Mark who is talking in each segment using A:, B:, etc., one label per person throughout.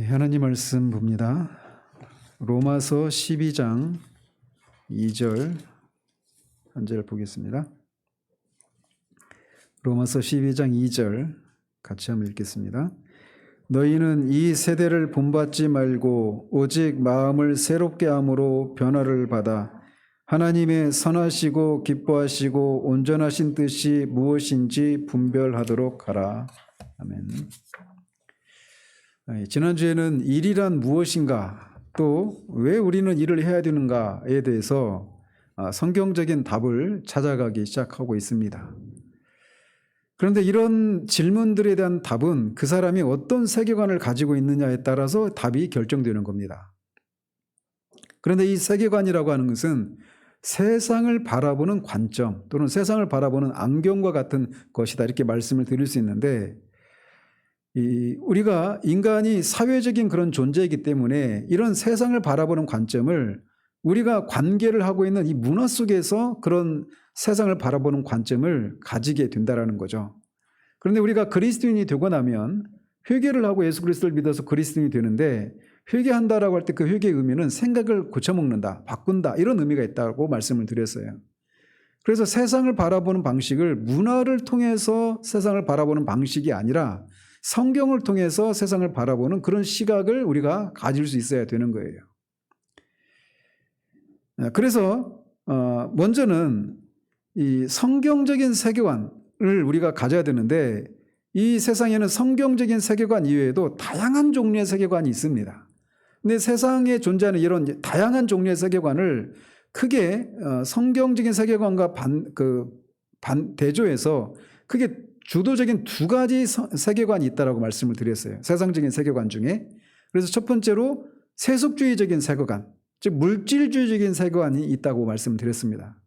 A: 하나님 말씀 봅니다. 로마서 12장 2절 한 절 보겠습니다. 로마서 12장 2절 같이 한번 읽겠습니다. 너희는 이 세대를 본받지 말고 오직 마음을 새롭게 함으로 변화를 받아 하나님의 선하시고 기뻐하시고 온전하신 뜻이 무엇인지 분별하도록 하라. 아멘. 지난주에는 일이란 무엇인가, 또 왜 우리는 일을 해야 되는가에 대해서 성경적인 답을 찾아가기 시작하고 있습니다. 그런데 이런 질문들에 대한 답은 그 사람이 어떤 세계관을 가지고 있느냐에 따라서 답이 결정되는 겁니다. 그런데 이 세계관이라고 하는 것은 세상을 바라보는 관점 또는 세상을 바라보는 안경과 같은 것이다, 이렇게 말씀을 드릴 수 있는데, 우리가 인간이 사회적인 그런 존재이기 때문에 이런 세상을 바라보는 관점을 우리가 관계를 하고 있는 이 문화 속에서 그런 세상을 바라보는 관점을 가지게 된다는 거죠. 그런데 우리가 그리스도인이 되고 나면 회개를 하고 예수 그리스도를 믿어서 그리스도인이 되는데, 회개한다라고 할 때 그 회개의 의미는 생각을 고쳐먹는다, 바꾼다, 이런 의미가 있다고 말씀을 드렸어요. 그래서 세상을 바라보는 방식을 문화를 통해서 세상을 바라보는 방식이 아니라 성경을 통해서 세상을 바라보는 그런 시각을 우리가 가질 수 있어야 되는 거예요. 그래서 먼저는 이 성경적인 세계관을 우리가 가져야 되는데, 이 세상에는 성경적인 세계관 이외에도 다양한 종류의 세계관이 있습니다. 근데 세상에 존재하는 이런 다양한 종류의 세계관을 크게 성경적인 세계관과 대조해서 크게 주도적인 두 가지 세계관이 있다고 말씀을 드렸어요. 세상적인 세계관 중에. 그래서 첫 번째로 세속주의적인 세계관, 즉 물질주의적인 세계관이 있다고 말씀을 드렸습니다.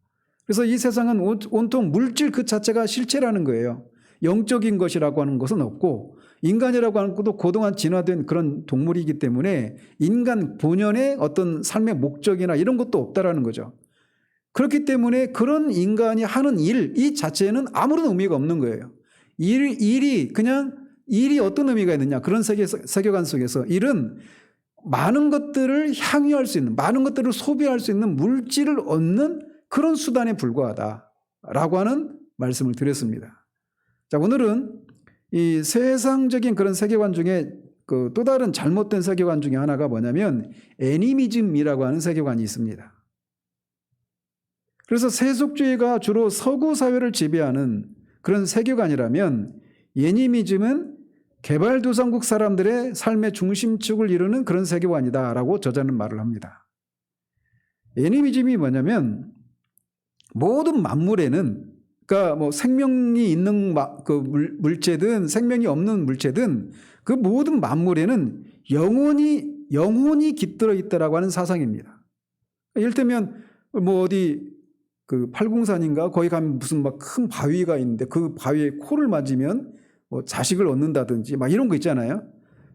A: 그래서 이 세상은 온통 물질 그 자체가 실체라는 거예요. 영적인 것이라고 하는 것은 없고, 인간이라고 하는 것도 그동안 진화된 그런 동물이기 때문에 인간 본연의 어떤 삶의 목적이나 이런 것도 없다라는 거죠. 그렇기 때문에 그런 인간이 하는 일, 이 자체에는 아무런 의미가 없는 거예요. 일이 어떤 의미가 있느냐, 그런 세계관 속에서 일은 많은 것들을 향유할 수 있는, 많은 것들을 소비할 수 있는 물질을 얻는 그런 수단에 불과하다라고 하는 말씀을 드렸습니다. 자, 오늘은 이 세상적인 그런 세계관 중에 또 다른 잘못된 세계관 중에 하나가 뭐냐면 애니미즘이라고 하는 세계관이 있습니다. 그래서 세속주의가 주로 서구 사회를 지배하는 그런 세계관이라면, 애니미즘은 개발도상국 사람들의 삶의 중심축을 이루는 그런 세계관이다라고 저자는 말을 합니다. 애니미즘이 뭐냐면 모든 만물에는, 그러니까 뭐 생명이 있는 물체든 생명이 없는 물체든 그 모든 만물에는 영혼이 깃들어 있다라고 하는 사상입니다. 이를테면 뭐 어디 팔공산인가 거기 가면 무슨 막 큰 바위가 있는데 그 바위에 코를 맞으면 뭐 자식을 얻는다든지 막 이런 거 있잖아요.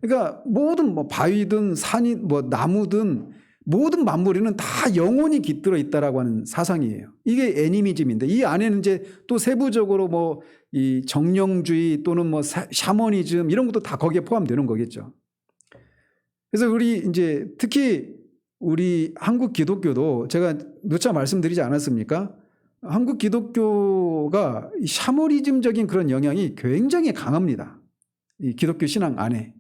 A: 그러니까 모든 뭐 바위든 산이 뭐 나무든 모든 만물에는 다 영혼이 깃들어 있다라고 하는 사상이에요. 이게 애니미즘인데, 이 안에는 이제 또 세부적으로 뭐 이 정령주의 또는 뭐 샤머니즘 이런 것도 다 거기에 포함되는 거겠죠. 그래서 우리 이제 특히 우리 한국 기독교도 제가 누차 말씀드리지 않았습니까? 한국 기독교가 샤머니즘적인 그런 영향이 굉장히 강합니다. 이 기독교 신앙 안에.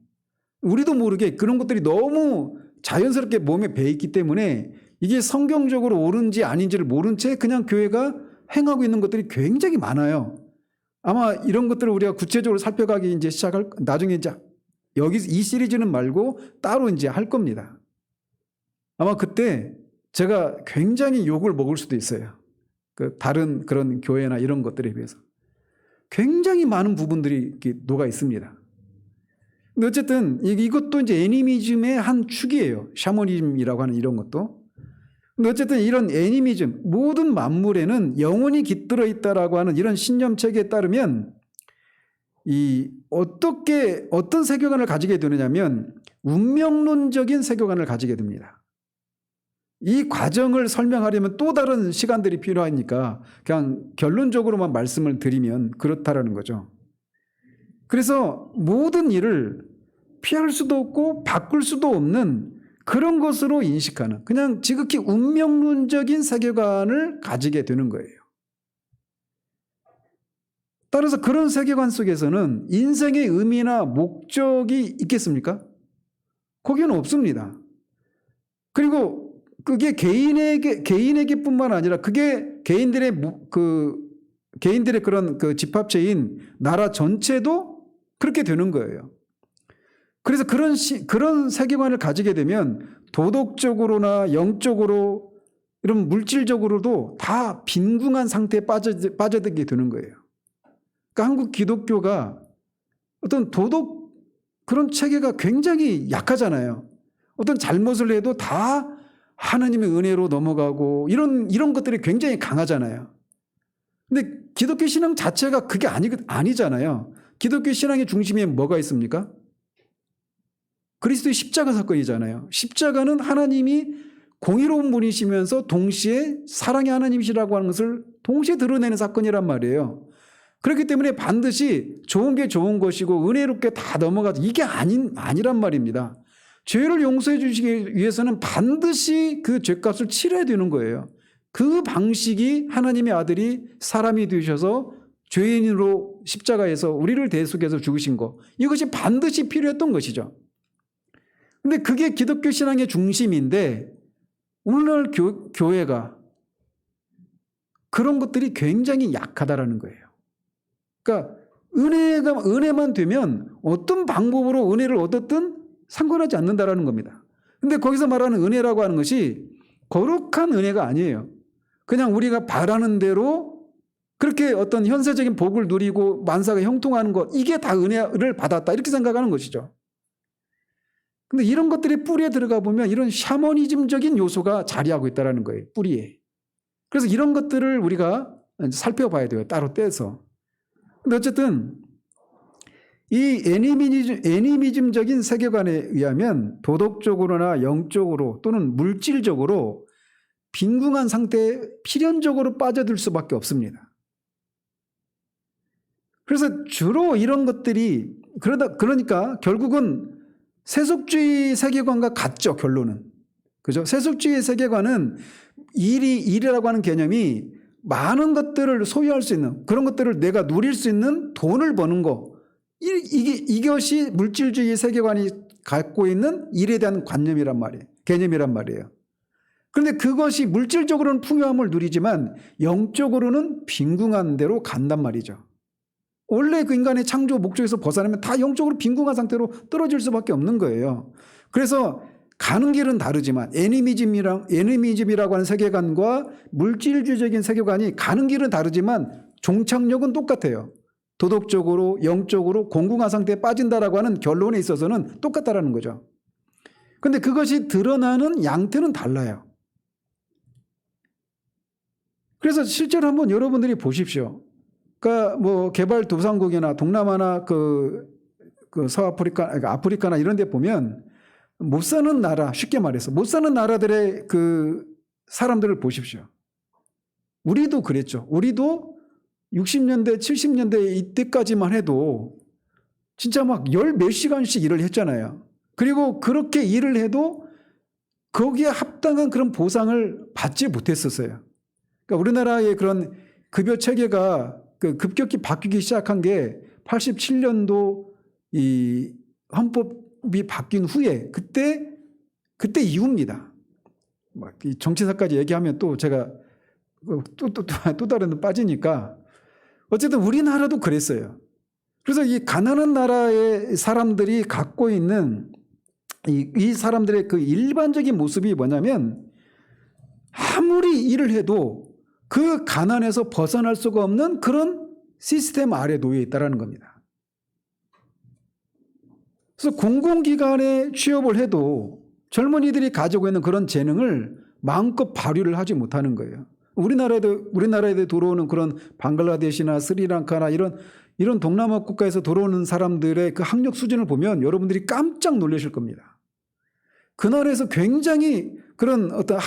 A: 우리도 모르게 그런 것들이 너무 자연스럽게 몸에 배있기 때문에 이게 성경적으로 옳은지 아닌지를 모른 채 그냥 교회가 행하고 있는 것들이 굉장히 많아요. 아마 이런 것들을 우리가 구체적으로 살펴가기 이제 나중에 이제 여기 이 시리즈는 말고 따로 이제 할 겁니다. 아마 그때 제가 굉장히 욕을 먹을 수도 있어요. 다른 그런 교회나 이런 것들에 비해서. 굉장히 많은 부분들이 이렇게 녹아 있습니다. 근데 어쨌든 이것도 이제 애니미즘의 한 축이에요. 샤머니즘이라고 하는 이런 것도. 근데 어쨌든 이런 애니미즘, 모든 만물에는 영혼이 깃들어 있다라고 하는 이런 신념 체계에 따르면 어떤 세계관을 가지게 되느냐면 운명론적인 세계관을 가지게 됩니다. 이 과정을 설명하려면 또 다른 시간들이 필요하니까 그냥 결론적으로만 말씀을 드리면 그렇다라는 거죠. 그래서 모든 일을 피할 수도 없고 바꿀 수도 없는 그런 것으로 인식하는, 그냥 지극히 운명론적인 세계관을 가지게 되는 거예요. 따라서 그런 세계관 속에서는 인생의 의미나 목적이 있겠습니까? 거기는 없습니다. 그리고 그게 개인에게뿐만 아니라 그게 개인들의 그런 그 집합체인 나라 전체도 그렇게 되는 거예요. 그래서 그런 세계관을 가지게 되면 도덕적으로나 영적으로 이런 물질적으로도 다 빈궁한 상태에 빠져들게 되는 거예요. 그러니까 한국 기독교가 어떤 도덕 그런 체계가 굉장히 약하잖아요. 어떤 잘못을 해도 다 하나님의 은혜로 넘어가고 이런 것들이 굉장히 강하잖아요. 근데 기독교 신앙 자체가 그게 아니잖아요. 기독교 신앙의 중심에 뭐가 있습니까? 그리스도의 십자가 사건이잖아요. 십자가는 하나님이 공의로운 분이시면서 동시에 사랑의 하나님이시라고 하는 것을 동시에 드러내는 사건이란 말이에요. 그렇기 때문에 반드시 좋은 게 좋은 것이고 은혜롭게 다 넘어가서 이게 아니란 말입니다. 죄를 용서해 주시기 위해서는 반드시 그 죄값을 치러야 되는 거예요. 그 방식이 하나님의 아들이 사람이 되셔서 죄인으로 십자가에서 우리를 대속해서 죽으신 것, 이것이 반드시 필요했던 것이죠. 근데 그게 기독교 신앙의 중심인데 오늘날 교회가 그런 것들이 굉장히 약하다라는 거예요. 그러니까 은혜만 되면 어떤 방법으로 은혜를 얻었든 상관하지 않는다라는 겁니다. 근데 거기서 말하는 은혜라고 하는 것이 거룩한 은혜가 아니에요. 그냥 우리가 바라는 대로 그렇게 어떤 현세적인 복을 누리고 만사가 형통하는 것, 이게 다 은혜를 받았다 이렇게 생각하는 것이죠. 근데 이런 것들이 뿌리에 들어가 보면 이런 샤머니즘적인 요소가 자리하고 있다는 거예요. 뿌리에. 그래서 이런 것들을 우리가 살펴봐야 돼요. 따로 떼서. 근데 어쨌든 이 애니미즘적인 세계관에 의하면 도덕적으로나 영적으로 또는 물질적으로 빈궁한 상태에 필연적으로 빠져들 수밖에 없습니다. 그래서 주로 이런 것들이 그러니까 결국은 세속주의 세계관과 같죠, 결론은. 그죠? 세속주의 세계관은 일이라고 하는 개념이 많은 것들을 소유할 수 있는, 그런 것들을 내가 누릴 수 있는 돈을 버는 거, 이것이 물질주의 세계관이 갖고 있는 일에 대한 개념이란 말이에요. 그런데 그것이 물질적으로는 풍요함을 누리지만 영적으로는 빈궁한 대로 간단 말이죠. 원래 그 인간의 창조 목적에서 벗어나면 다 영적으로 빈궁한 상태로 떨어질 수밖에 없는 거예요. 그래서 가는 길은 다르지만 애니미즘이라고 하는 세계관과 물질주의적인 세계관이 가는 길은 다르지만 종착역은 똑같아요. 도덕적으로 영적으로 공궁한 상태에 빠진다라고 하는 결론에 있어서는 똑같다라는 거죠. 그런데 그것이 드러나는 양태는 달라요. 그래서 실제로 한번 여러분들이 보십시오. 그러니까 뭐 개발도상국이나 동남아나 그 서아프리카, 그러니까 아프리카나 이런 데 보면 못 사는 나라, 쉽게 말해서 못 사는 나라들의 그 사람들을 보십시오. 우리도 그랬죠. 우리도 60년대, 70년대 이때까지만 해도 진짜 막 몇 시간씩 일을 했잖아요. 그리고 그렇게 일을 해도 거기에 합당한 그런 보상을 받지 못했었어요. 그러니까 우리나라의 그런 급여 체계가 급격히 바뀌기 시작한 게 87년도 이 헌법이 바뀐 후에 그때 이후입니다. 막 정치사까지 얘기하면 또 제가 또 다른 데 빠지니까 어쨌든 우리나라도 그랬어요. 그래서 이 가난한 나라의 사람들이 갖고 있는 이 사람들의 그 일반적인 모습이 뭐냐면 아무리 일을 해도 그 가난에서 벗어날 수가 없는 그런 시스템 아래 놓여 있다는 겁니다. 그래서 공공기관에 취업을 해도 젊은이들이 가지고 있는 그런 재능을 마음껏 발휘를 하지 못하는 거예요. 우리나라에 들어오는 그런 방글라데시나 스리랑카나 이런 동남아 국가에서 들어오는 사람들의 그 학력 수준을 보면 여러분들이 깜짝 놀라실 겁니다. 그 나라에서 굉장히 그런 어떤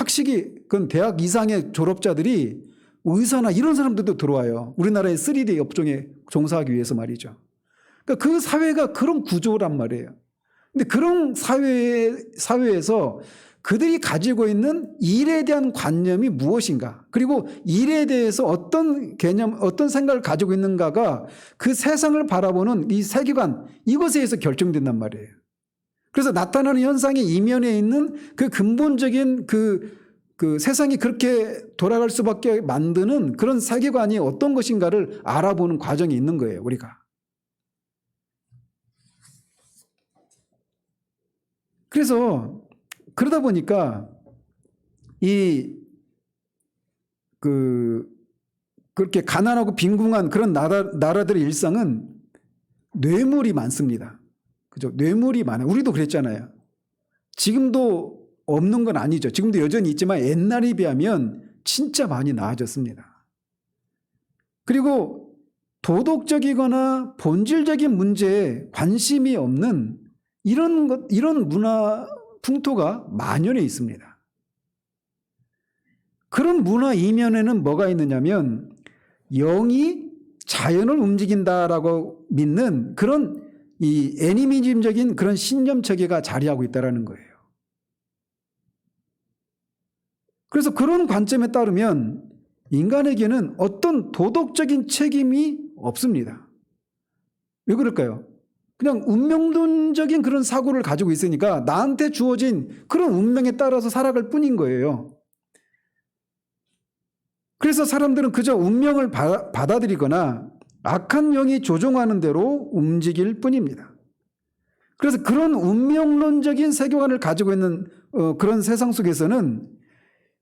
A: 그런 대학 이상의 졸업자들이 의사나 이런 사람들도 들어와요. 우리나라의 3D 업종에 종사하기 위해서 말이죠. 그러니까 그 사회가 그런 구조란 말이에요. 근데 그런 사회에서 그들이 가지고 있는 일에 대한 관념이 무엇인가, 그리고 일에 대해서 어떤 개념, 어떤 생각을 가지고 있는가가 그 세상을 바라보는 이 세계관, 이것에 의해서 결정된단 말이에요. 그래서 나타나는 현상의 이면에 있는 그 근본적인 그 세상이 그렇게 돌아갈 수밖에 만드는 그런 세계관이 어떤 것인가를 알아보는 과정이 있는 거예요, 우리가. 그래서 그러다 보니까 그렇게 가난하고 빈궁한 그런 나라들의 일상은 뇌물이 많습니다. 그죠? 뇌물이 많아요. 우리도 그랬잖아요. 지금도 없는 건 아니죠. 지금도 여전히 있지만 옛날에 비하면 진짜 많이 나아졌습니다. 그리고 도덕적이거나 본질적인 문제에 관심이 없는 이런 문화 풍토가 만연해 있습니다. 그런 문화 이면에는 뭐가 있느냐면 영이 자연을 움직인다라고 믿는 그런 이 애니미즘적인 그런 신념 체계가 자리하고 있다는 거예요. 그래서 그런 관점에 따르면 인간에게는 어떤 도덕적인 책임이 없습니다. 왜 그럴까요? 그냥 운명론적인 그런 사고를 가지고 있으니까 나한테 주어진 그런 운명에 따라서 살아갈 뿐인 거예요. 그래서 사람들은 그저 운명을 받아들이거나 악한 영이 조종하는 대로 움직일 뿐입니다. 그래서 그런 운명론적인 세계관을 가지고 있는 그런 세상 속에서는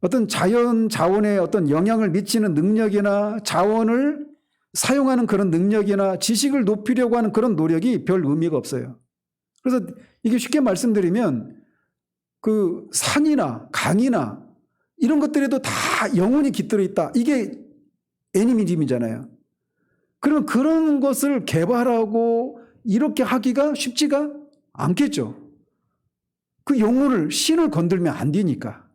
A: 어떤 자원에 어떤 영향을 미치는 능력이나 자원을 사용하는 그런 능력이나 지식을 높이려고 하는 그런 노력이 별 의미가 없어요. 그래서 이게 쉽게 말씀드리면 그 산이나 강이나 이런 것들에도 다 영혼이 깃들어 있다. 이게 애니미즘이잖아요. 그러면 그런 것을 개발하고 이렇게 하기가 쉽지가 않겠죠. 그 영혼을, 신을 건들면 안 되니까.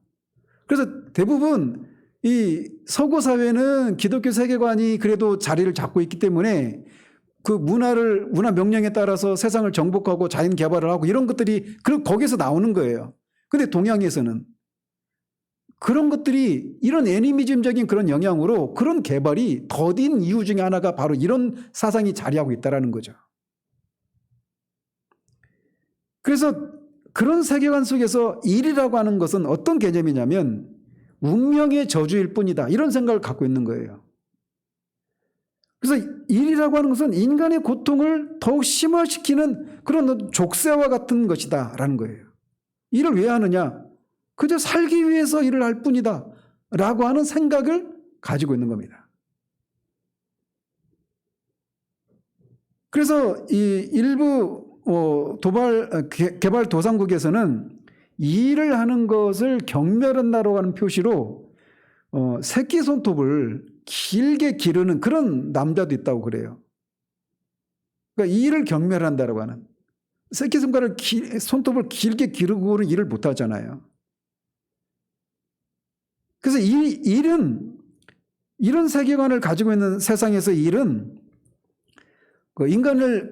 A: 그래서 대부분 이 서구 사회는 기독교 세계관이 그래도 자리를 잡고 있기 때문에 그 문화 명령에 따라서 세상을 정복하고 자연 개발을 하고 이런 것들이 거기서 나오는 거예요. 근데 동양에서는 그런 것들이 이런 애니미즘적인 그런 영향으로 그런 개발이 더딘 이유 중에 하나가 바로 이런 사상이 자리하고 있다는 거죠. 그래서 그런 세계관 속에서 일이라고 하는 것은 어떤 개념이냐면 운명의 저주일 뿐이다, 이런 생각을 갖고 있는 거예요. 그래서 일이라고 하는 것은 인간의 고통을 더욱 심화시키는 그런 족쇄와 같은 것이다 라는 거예요. 일을 왜 하느냐? 그저 살기 위해서 일을 할 뿐이다 라고 하는 생각을 가지고 있는 겁니다. 그래서 이 일부 개발도상국에서는 일을 하는 것을 경멸한다고 하는 표시로 새끼 손톱을 길게 기르는 그런 남자도 있다고 그래요. 그러니까 일을 경멸한다고 하는, 새끼 손톱을 길게 기르고는 일을 못 하잖아요. 그래서 일은, 이런 세계관을 가지고 있는 세상에서 일은 인간을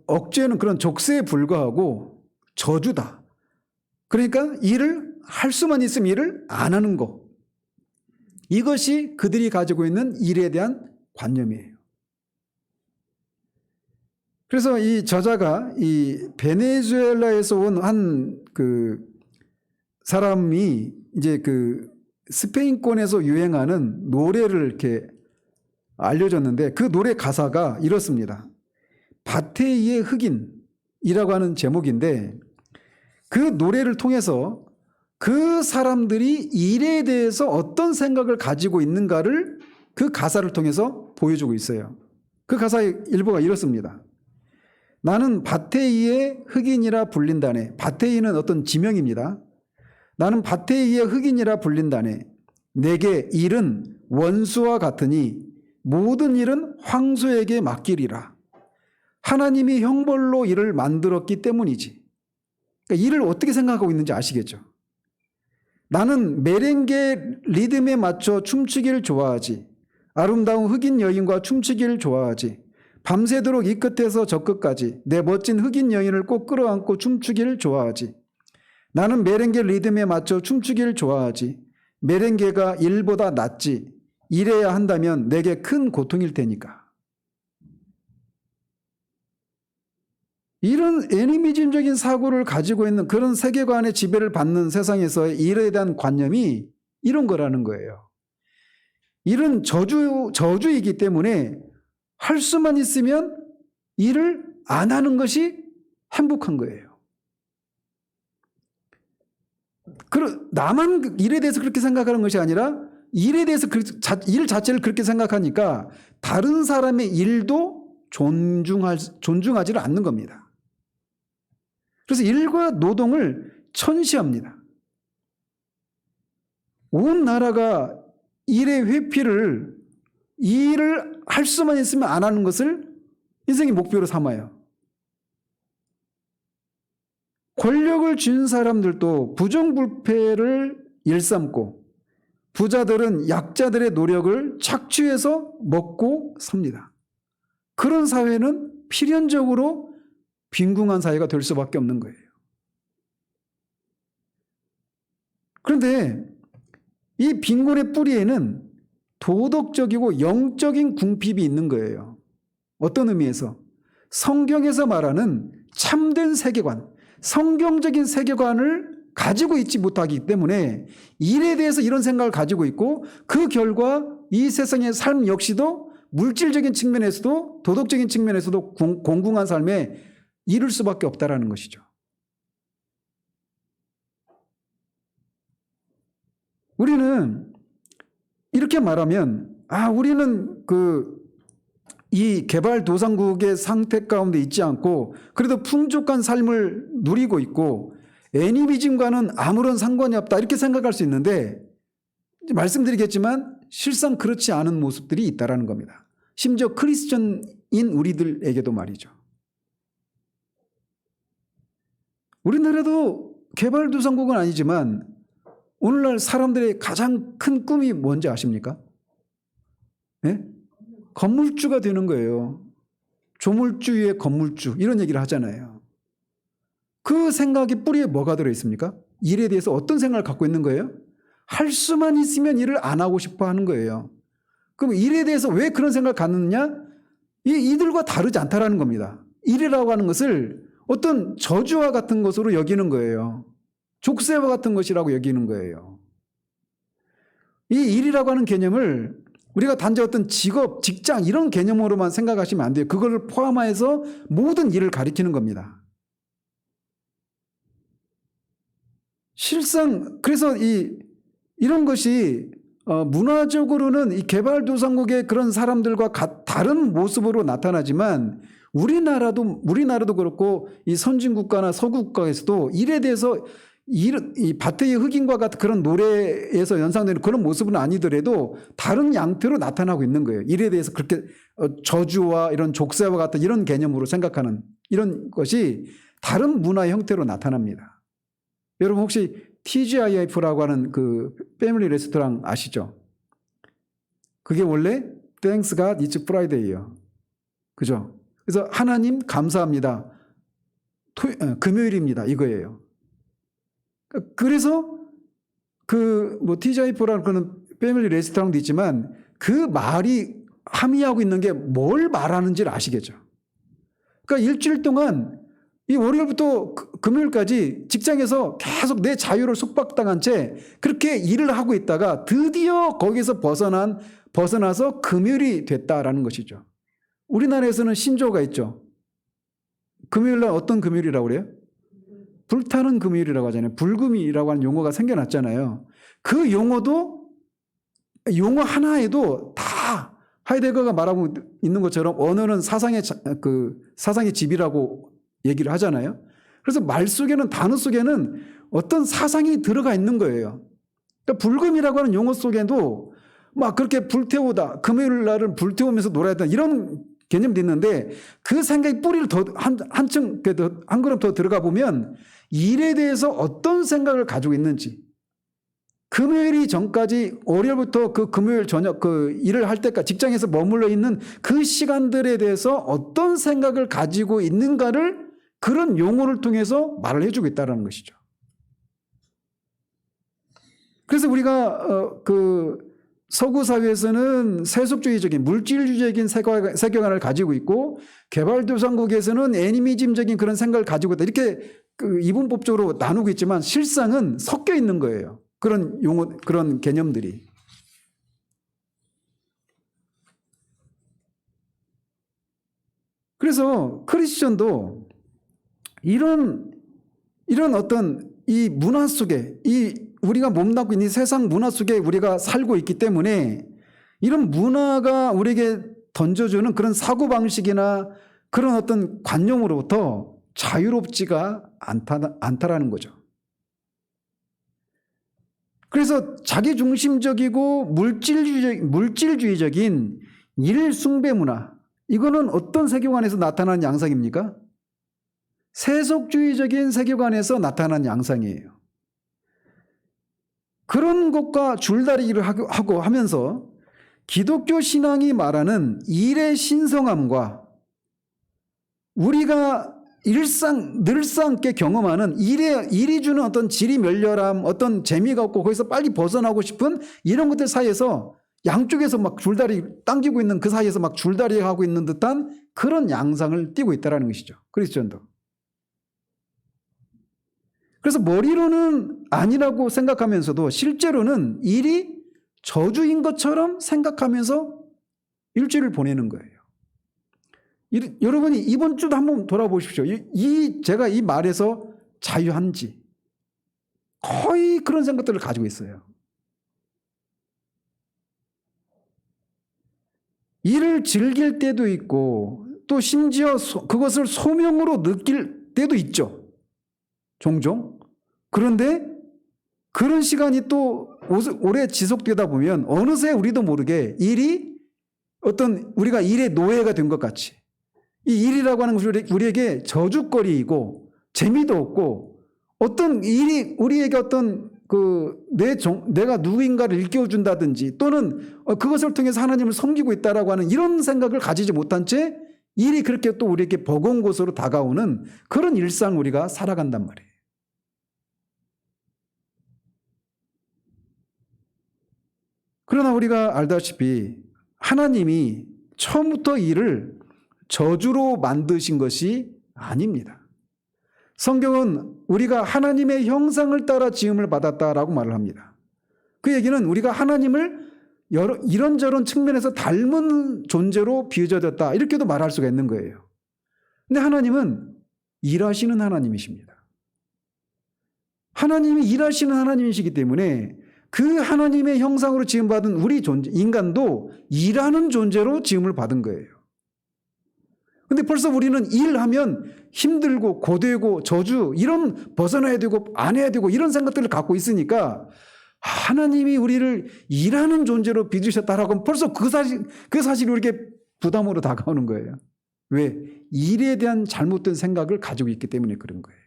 A: 억제하는 그런 족쇄에 불과하고 저주다. 그러니까 일을 할 수만 있으면 일을 안 하는 것. 이것이 그들이 가지고 있는 일에 대한 관념이에요. 그래서 이 저자가 이 베네수엘라에서 온 한 사람이 이제 스페인권에서 유행하는 노래를 이렇게 알려줬는데 그 노래 가사가 이렇습니다. 바테이의 흑인이라고 하는 제목인데 그 노래를 통해서 그 사람들이 일에 대해서 어떤 생각을 가지고 있는가를 그 가사를 통해서 보여주고 있어요. 그 가사의 일부가 이렇습니다. 나는 바테이의 흑인이라 불린다네. 바테이는 어떤 지명입니다. 나는 바테이의 흑인이라 불린다네. 내게 일은 원수와 같으니 모든 일은 황소에게 맡기리라. 하나님이 형벌로 일을 만들었기 때문이지. 그러니까 일을 어떻게 생각하고 있는지 아시겠죠? 나는 메렝게 리듬에 맞춰 춤추기를 좋아하지. 아름다운 흑인 여인과 춤추기를 좋아하지. 밤새도록 이 끝에서 저 끝까지 내 멋진 흑인 여인을 꼭 끌어안고 춤추기를 좋아하지. 나는 메렝게 리듬에 맞춰 춤추기를 좋아하지. 메렝게가 일보다 낫지. 이래야 한다면 내게 큰 고통일 테니까. 이런 애니미즘적인 사고를 가지고 있는 그런 세계관의 지배를 받는 세상에서의 일에 대한 관념이 이런 거라는 거예요. 일은 저주이기 때문에 할 수만 있으면 일을 안 하는 것이 행복한 거예요. 나만 일에 대해서 그렇게 생각하는 것이 아니라 일에 대해서 일 자체를 그렇게 생각하니까 다른 사람의 일도 존중하지를 않는 겁니다. 그래서 일과 노동을 천시합니다. 온 나라가 일의 회피를, 일을 할 수만 있으면 안 하는 것을 인생의 목표로 삼아요. 권력을 쥔 사람들도 부정부패를 일삼고 부자들은 약자들의 노력을 착취해서 먹고 삽니다. 그런 사회는 필연적으로 빈궁한 사회가 될 수밖에 없는 거예요. 그런데 이 빈곤의 뿌리에는 도덕적이고 영적인 궁핍이 있는 거예요. 어떤 의미에서? 성경에서 말하는 참된 세계관, 성경적인 세계관을 가지고 있지 못하기 때문에 일에 대해서 이런 생각을 가지고 있고 그 결과 이 세상의 삶 역시도 물질적인 측면에서도 도덕적인 측면에서도 공궁한 삶에 이룰 수밖에 없다라는 것이죠. 우리는 이렇게 말하면 우리는 이 개발도상국의 상태 가운데 있지 않고 그래도 풍족한 삶을 누리고 있고 애니미즘과는 아무런 상관이 없다 이렇게 생각할 수 있는데 말씀드리겠지만 실상 그렇지 않은 모습들이 있다라는 겁니다. 심지어 크리스천인 우리들에게도 말이죠. 우리나라도 개발도상국은 아니지만 오늘날 사람들의 가장 큰 꿈이 뭔지 아십니까? 네? 건물주가 되는 거예요. 조물주 위에 건물주 이런 얘기를 하잖아요. 그 생각이 뿌리에 뭐가 들어있습니까? 일에 대해서 어떤 생각을 갖고 있는 거예요? 할 수만 있으면 일을 안 하고 싶어 하는 거예요. 그럼 일에 대해서 왜 그런 생각을 갖느냐? 이들과 다르지 않다라는 겁니다. 일이라고 하는 것을 어떤 저주와 같은 것으로 여기는 거예요. 족쇄와 같은 것이라고 여기는 거예요. 이 일이라고 하는 개념을 우리가 단지 어떤 직업, 직장 이런 개념으로만 생각하시면 안 돼요. 그걸 포함해서 모든 일을 가리키는 겁니다. 실상 그래서 이런 것이 문화적으로는 이 개발도상국의 그런 사람들과 다른 모습으로 나타나지만 우리나라도 그렇고 이 선진국가나 서구국가에서도 일에 대해서 이 밭의 흑인과 같은 그런 노래에서 연상되는 그런 모습은 아니더라도 다른 양태로 나타나고 있는 거예요. 일에 대해서 그렇게 저주와 이런 족쇄와 같은 이런 개념으로 생각하는 이런 것이 다른 문화의 형태로 나타납니다. 여러분 혹시 TGIF라고 하는 그 패밀리 레스토랑 아시죠? 그게 원래 Thanks God It's Friday예요. 그죠? 그래서 하나님 감사합니다. 금요일입니다. 이거예요. 그래서 TGIF라는 그런 패밀리 레스토랑도 있지만 그 말이 함의하고 있는 게 뭘 말하는지를 아시겠죠? 그러니까 일주일 동안 이 월요일부터 금요일까지 직장에서 계속 내 자유를 속박당한 채 그렇게 일을 하고 있다가 드디어 거기서 벗어나서 금요일이 됐다라는 것이죠. 우리나라에서는 신조어가 있죠. 금요일날 어떤 금요일이라고 그래요? 불타는 금요일이라고 하잖아요. 불금이라고 하는 용어가 생겨났잖아요. 그 용어 하나에도 다 하이데거가 말하고 있는 것처럼 언어는 사상의 집이라고 얘기를 하잖아요. 그래서 말 속에는 단어 속에는 어떤 사상이 들어가 있는 거예요. 그러니까 불금이라고 하는 용어 속에도 막 그렇게 불태우다 금요일 날은 불태우면서 놀아야 된다 이런 개념도 있는데 그 생각이 뿌리를 더 한 걸음 더 들어가 보면 일에 대해서 어떤 생각을 가지고 있는지 금요일이 전까지 월요일부터 그 금요일 저녁 그 일을 할 때까지 직장에서 머물러 있는 그 시간들에 대해서 어떤 생각을 가지고 있는가를 그런 용어를 통해서 말을 해주고 있다는 것이죠. 그래서 우리가 그 서구 사회에서는 세속주의적인 물질주의적인 세계관을 가지고 있고 개발도상국에서는 애니미즘적인 그런 생각을 가지고 있다. 이렇게 그 이분법적으로 나누고 있지만 실상은 섞여 있는 거예요. 그런 용어, 그런 개념들이. 그래서 크리스천도 이런 어떤 이 문화 속에 우리가 몸담고 있는 이 세상 문화 속에 우리가 살고 있기 때문에 이런 문화가 우리에게 던져주는 그런 사고방식이나 그런 어떤 관념으로부터 자유롭지가 않다라는 거죠. 그래서 자기중심적이고 물질주의적인 일숭배 문화, 이거는 어떤 세계관에서 나타나는 양상입니까? 세속주의적인 세계관에서 나타나는 양상이에요. 그런 것과 줄다리기를 하고 하면서 기독교 신앙이 말하는 일의 신성함과 우리가 늘상 있게 경험하는 일이 주는 어떤 지리멸렬함, 어떤 재미가 없고 거기서 빨리 벗어나고 싶은 이런 것들 사이에서 양쪽에서 막 줄다리 당기고 있는 그 사이에서 막 줄다리 하고 있는 듯한 그런 양상을 띠고 있다는 것이죠. 크리스천도. 그래서 머리로는 아니라고 생각하면서도 실제로는 일이 저주인 것처럼 생각하면서 일주일을 보내는 거예요. 여러분이 이번 주도 한번 돌아보십시오. 제가 이 말에서 자유한지 거의 그런 생각들을 가지고 있어요. 일을 즐길 때도 있고 또 심지어 그것을 소명으로 느낄 때도 있죠. 종종. 그런데 그런 시간이 또 오래 지속되다 보면 어느새 우리도 모르게 일이 우리가 일의 노예가 된 것 같이 이 일이라고 하는 것이 우리에게 저주거리이고 재미도 없고 어떤 일이 우리에게 어떤 내가 누구인가를 일깨워준다든지 또는 그것을 통해서 하나님을 섬기고 있다라고 하는 이런 생각을 가지지 못한 채 일이 그렇게 또 우리에게 버거운 곳으로 다가오는 그런 일상을 우리가 살아간단 말이에요. 그러나 우리가 알다시피 하나님이 처음부터 일을 저주로 만드신 것이 아닙니다. 성경은 우리가 하나님의 형상을 따라 지음을 받았다라고 말을 합니다. 그 얘기는 우리가 하나님을 이런저런 측면에서 닮은 존재로 빚어졌다 이렇게도 말할 수가 있는 거예요. 근데 하나님은 일하시는 하나님이십니다. 하나님이 일하시는 하나님이시기 때문에 그 하나님의 형상으로 지음받은 우리 인간도 일하는 존재로 지음을 받은 거예요. 근데 벌써 우리는 일하면 힘들고 고되고 저주 이런 벗어나야 되고 안 해야 되고 이런 생각들을 갖고 있으니까 하나님이 우리를 일하는 존재로 빚으셨다라고 하면 벌써 그 사실이 우리에게 부담으로 다가오는 거예요. 왜? 일에 대한 잘못된 생각을 가지고 있기 때문에 그런 거예요.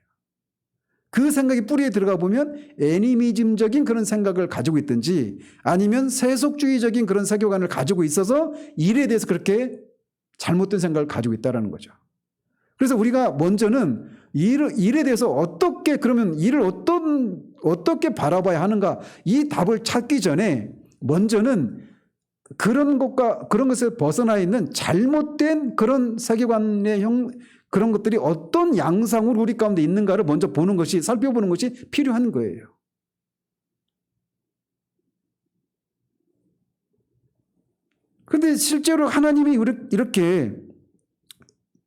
A: 그 생각이 뿌리에 들어가 보면 애니미즘적인 그런 생각을 가지고 있든지 아니면 세속주의적인 그런 세계관을 가지고 있어서 일에 대해서 그렇게 잘못된 생각을 가지고 있다는 거죠. 그래서 우리가 먼저는 일에 대해서 그러면 일을 어떻게 바라봐야 하는가 이 답을 찾기 전에 먼저는 그런 것에 벗어나 있는 잘못된 그런 세계관의 그런 것들이 어떤 양상으로 우리 가운데 있는가를 먼저 살펴보는 것이 필요한 거예요. 그런데 실제로 하나님이 이렇게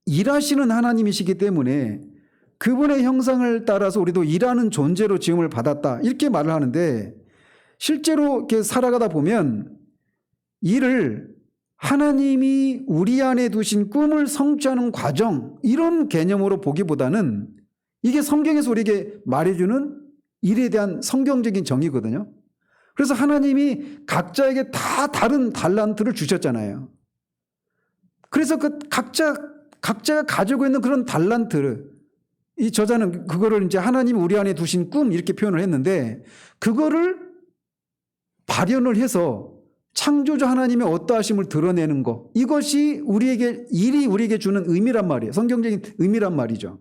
A: 일하시는 하나님이시기 때문에 그분의 형상을 따라서 우리도 일하는 존재로 지음을 받았다 이렇게 말을 하는데 실제로 이렇게 살아가다 보면 일을 하나님이 우리 안에 두신 꿈을 성취하는 과정 이런 개념으로 보기보다는 이게 성경에서 우리에게 말해주는 일에 대한 성경적인 정의거든요. 그래서 하나님이 각자에게 다 다른 달란트를 주셨잖아요. 그래서 그 각자가 가지고 있는 그런 달란트를 이 저자는 그거를 이제 하나님이 우리 안에 두신 꿈 이렇게 표현을 했는데 그거를 발현을 해서 창조주 하나님의 어떠하심을 드러내는 것, 이것이 일이 우리에게 주는 의미란 말이에요. 성경적인 의미란 말이죠.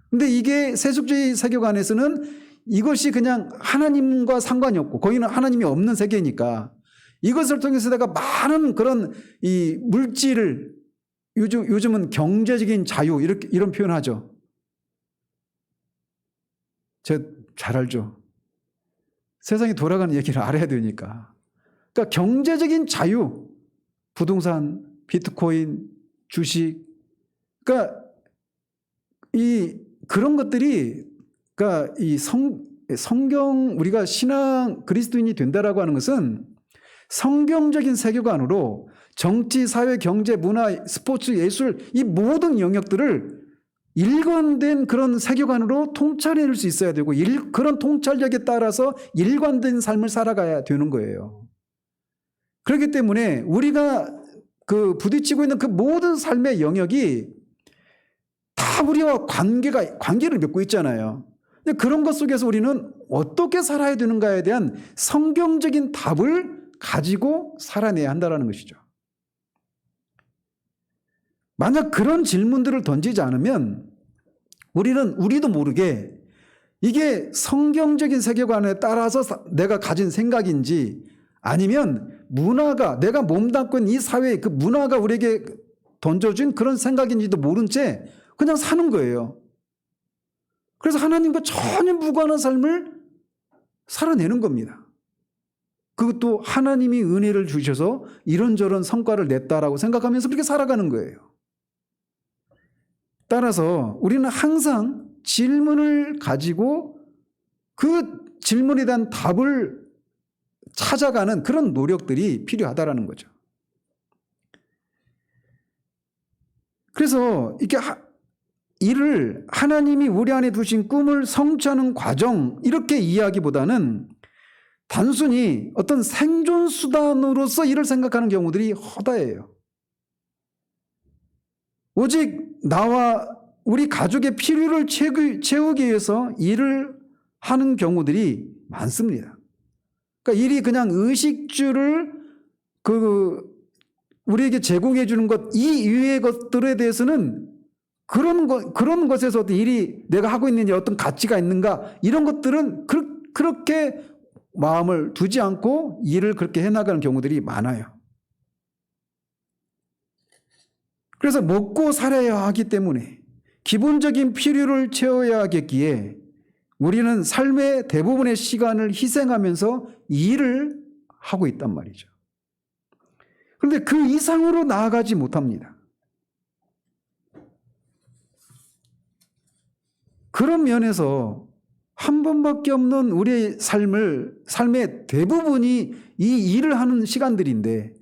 A: 근데 이게 세속주의 세계관에서는 이것이 그냥 하나님과 상관이 없고, 거기는 하나님이 없는 세계니까 이것을 통해서 내가 많은 그런 이 물질을, 요즘은 경제적인 자유, 이런 표현하죠. 제가 잘 알죠. 세상이 돌아가는 얘기를 알아야 되니까. 그러니까 경제적인 자유, 부동산, 비트코인, 주식, 그러니까 그런 것들이, 그러니까 성경, 우리가 신앙 그리스도인이 된다라고 하는 것은 성경적인 세계관으로 정치, 사회, 경제, 문화, 스포츠, 예술, 이 모든 영역들을 일관된 그런 세계관으로 통찰해낼 수 있어야 되고, 그런 통찰력에 따라서 일관된 삶을 살아가야 되는 거예요. 그렇기 때문에 우리가 부딪히고 있는 그 모든 삶의 영역이 다 우리와 관계를 맺고 있잖아요. 근데 그런 것 속에서 우리는 어떻게 살아야 되는가에 대한 성경적인 답을 가지고 살아내야 한다는 것이죠. 만약 그런 질문들을 던지지 않으면 우리도 모르게 이게 성경적인 세계관에 따라서 내가 가진 생각인지, 아니면 내가 몸담고 있는 이 사회의 그 문화가 우리에게 던져준 그런 생각인지도 모른 채 그냥 사는 거예요. 그래서 하나님과 전혀 무관한 삶을 살아내는 겁니다. 그것도 하나님이 은혜를 주셔서 이런저런 성과를 냈다라고 생각하면서 그렇게 살아가는 거예요. 따라서 우리는 항상 질문을 가지고 그 질문에 대한 답을 찾아가는 그런 노력들이 필요하다라는 거죠. 그래서 이를 하나님이 우리 안에 두신 꿈을 성취하는 과정, 이렇게 이해하기보다는 단순히 어떤 생존 수단으로서 이를 생각하는 경우들이 허다해요. 오직 나와 우리 가족의 필요를 채우기 위해서 일을 하는 경우들이 많습니다. 그러니까 일이 그냥 의식주를 우리에게 제공해 주는 것, 이 이외의 것들에 대해서는 그런 것에서 어떤 일이 내가 하고 있는 어떤 가치가 있는가, 이런 것들은 그렇게 마음을 두지 않고 일을 그렇게 해나가는 경우들이 많아요. 그래서 먹고 살아야 하기 때문에 기본적인 필요를 채워야 하겠기에 우리는 삶의 대부분의 시간을 희생하면서 일을 하고 있단 말이죠. 그런데 그 이상으로 나아가지 못합니다. 그런 면에서 한 번밖에 없는 우리의 삶의 대부분이 이 일을 하는 시간들인데,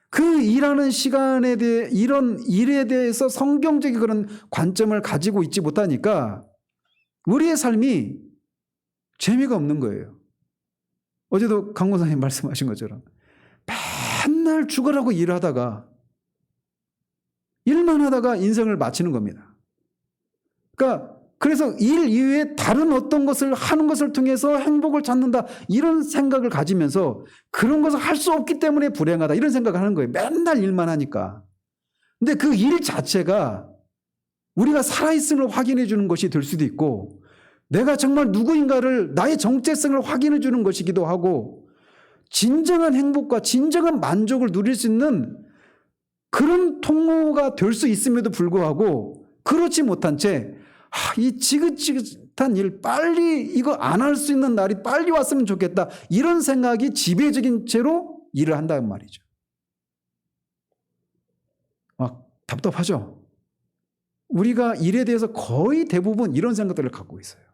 A: 그 일하는 시간에 대해, 이런 일에 대해서 성경적인 그런 관점을 가지고 있지 못하니까 우리의 삶이 재미가 없는 거예요. 어제도 강 권사님 말씀하신 것처럼 맨날 죽으라고 일만 하다가 인생을 마치는 겁니다. 그래서 일 이외에 다른 어떤 것을 하는 것을 통해서 행복을 찾는다, 이런 생각을 가지면서 그런 것을 할 수 없기 때문에 불행하다, 이런 생각을 하는 거예요. 맨날 일만 하니까. 근데 그 일 자체가 우리가 살아있음을 확인해 주는 것이 될 수도 있고, 내가 정말 누구인가를, 나의 정체성을 확인해 주는 것이기도 하고, 진정한 행복과 진정한 만족을 누릴 수 있는 그런 통로가 될 수 있음에도 불구하고 그렇지 못한 채 이 지긋지긋한 일, 빨리 이거 안 할 수 있는 날이 빨리 왔으면 좋겠다, 이런 생각이 지배적인 채로 일을 한다는 말이죠. 막 답답하죠? 우리가 일에 대해서 거의 대부분 이런 생각들을 갖고 있어요.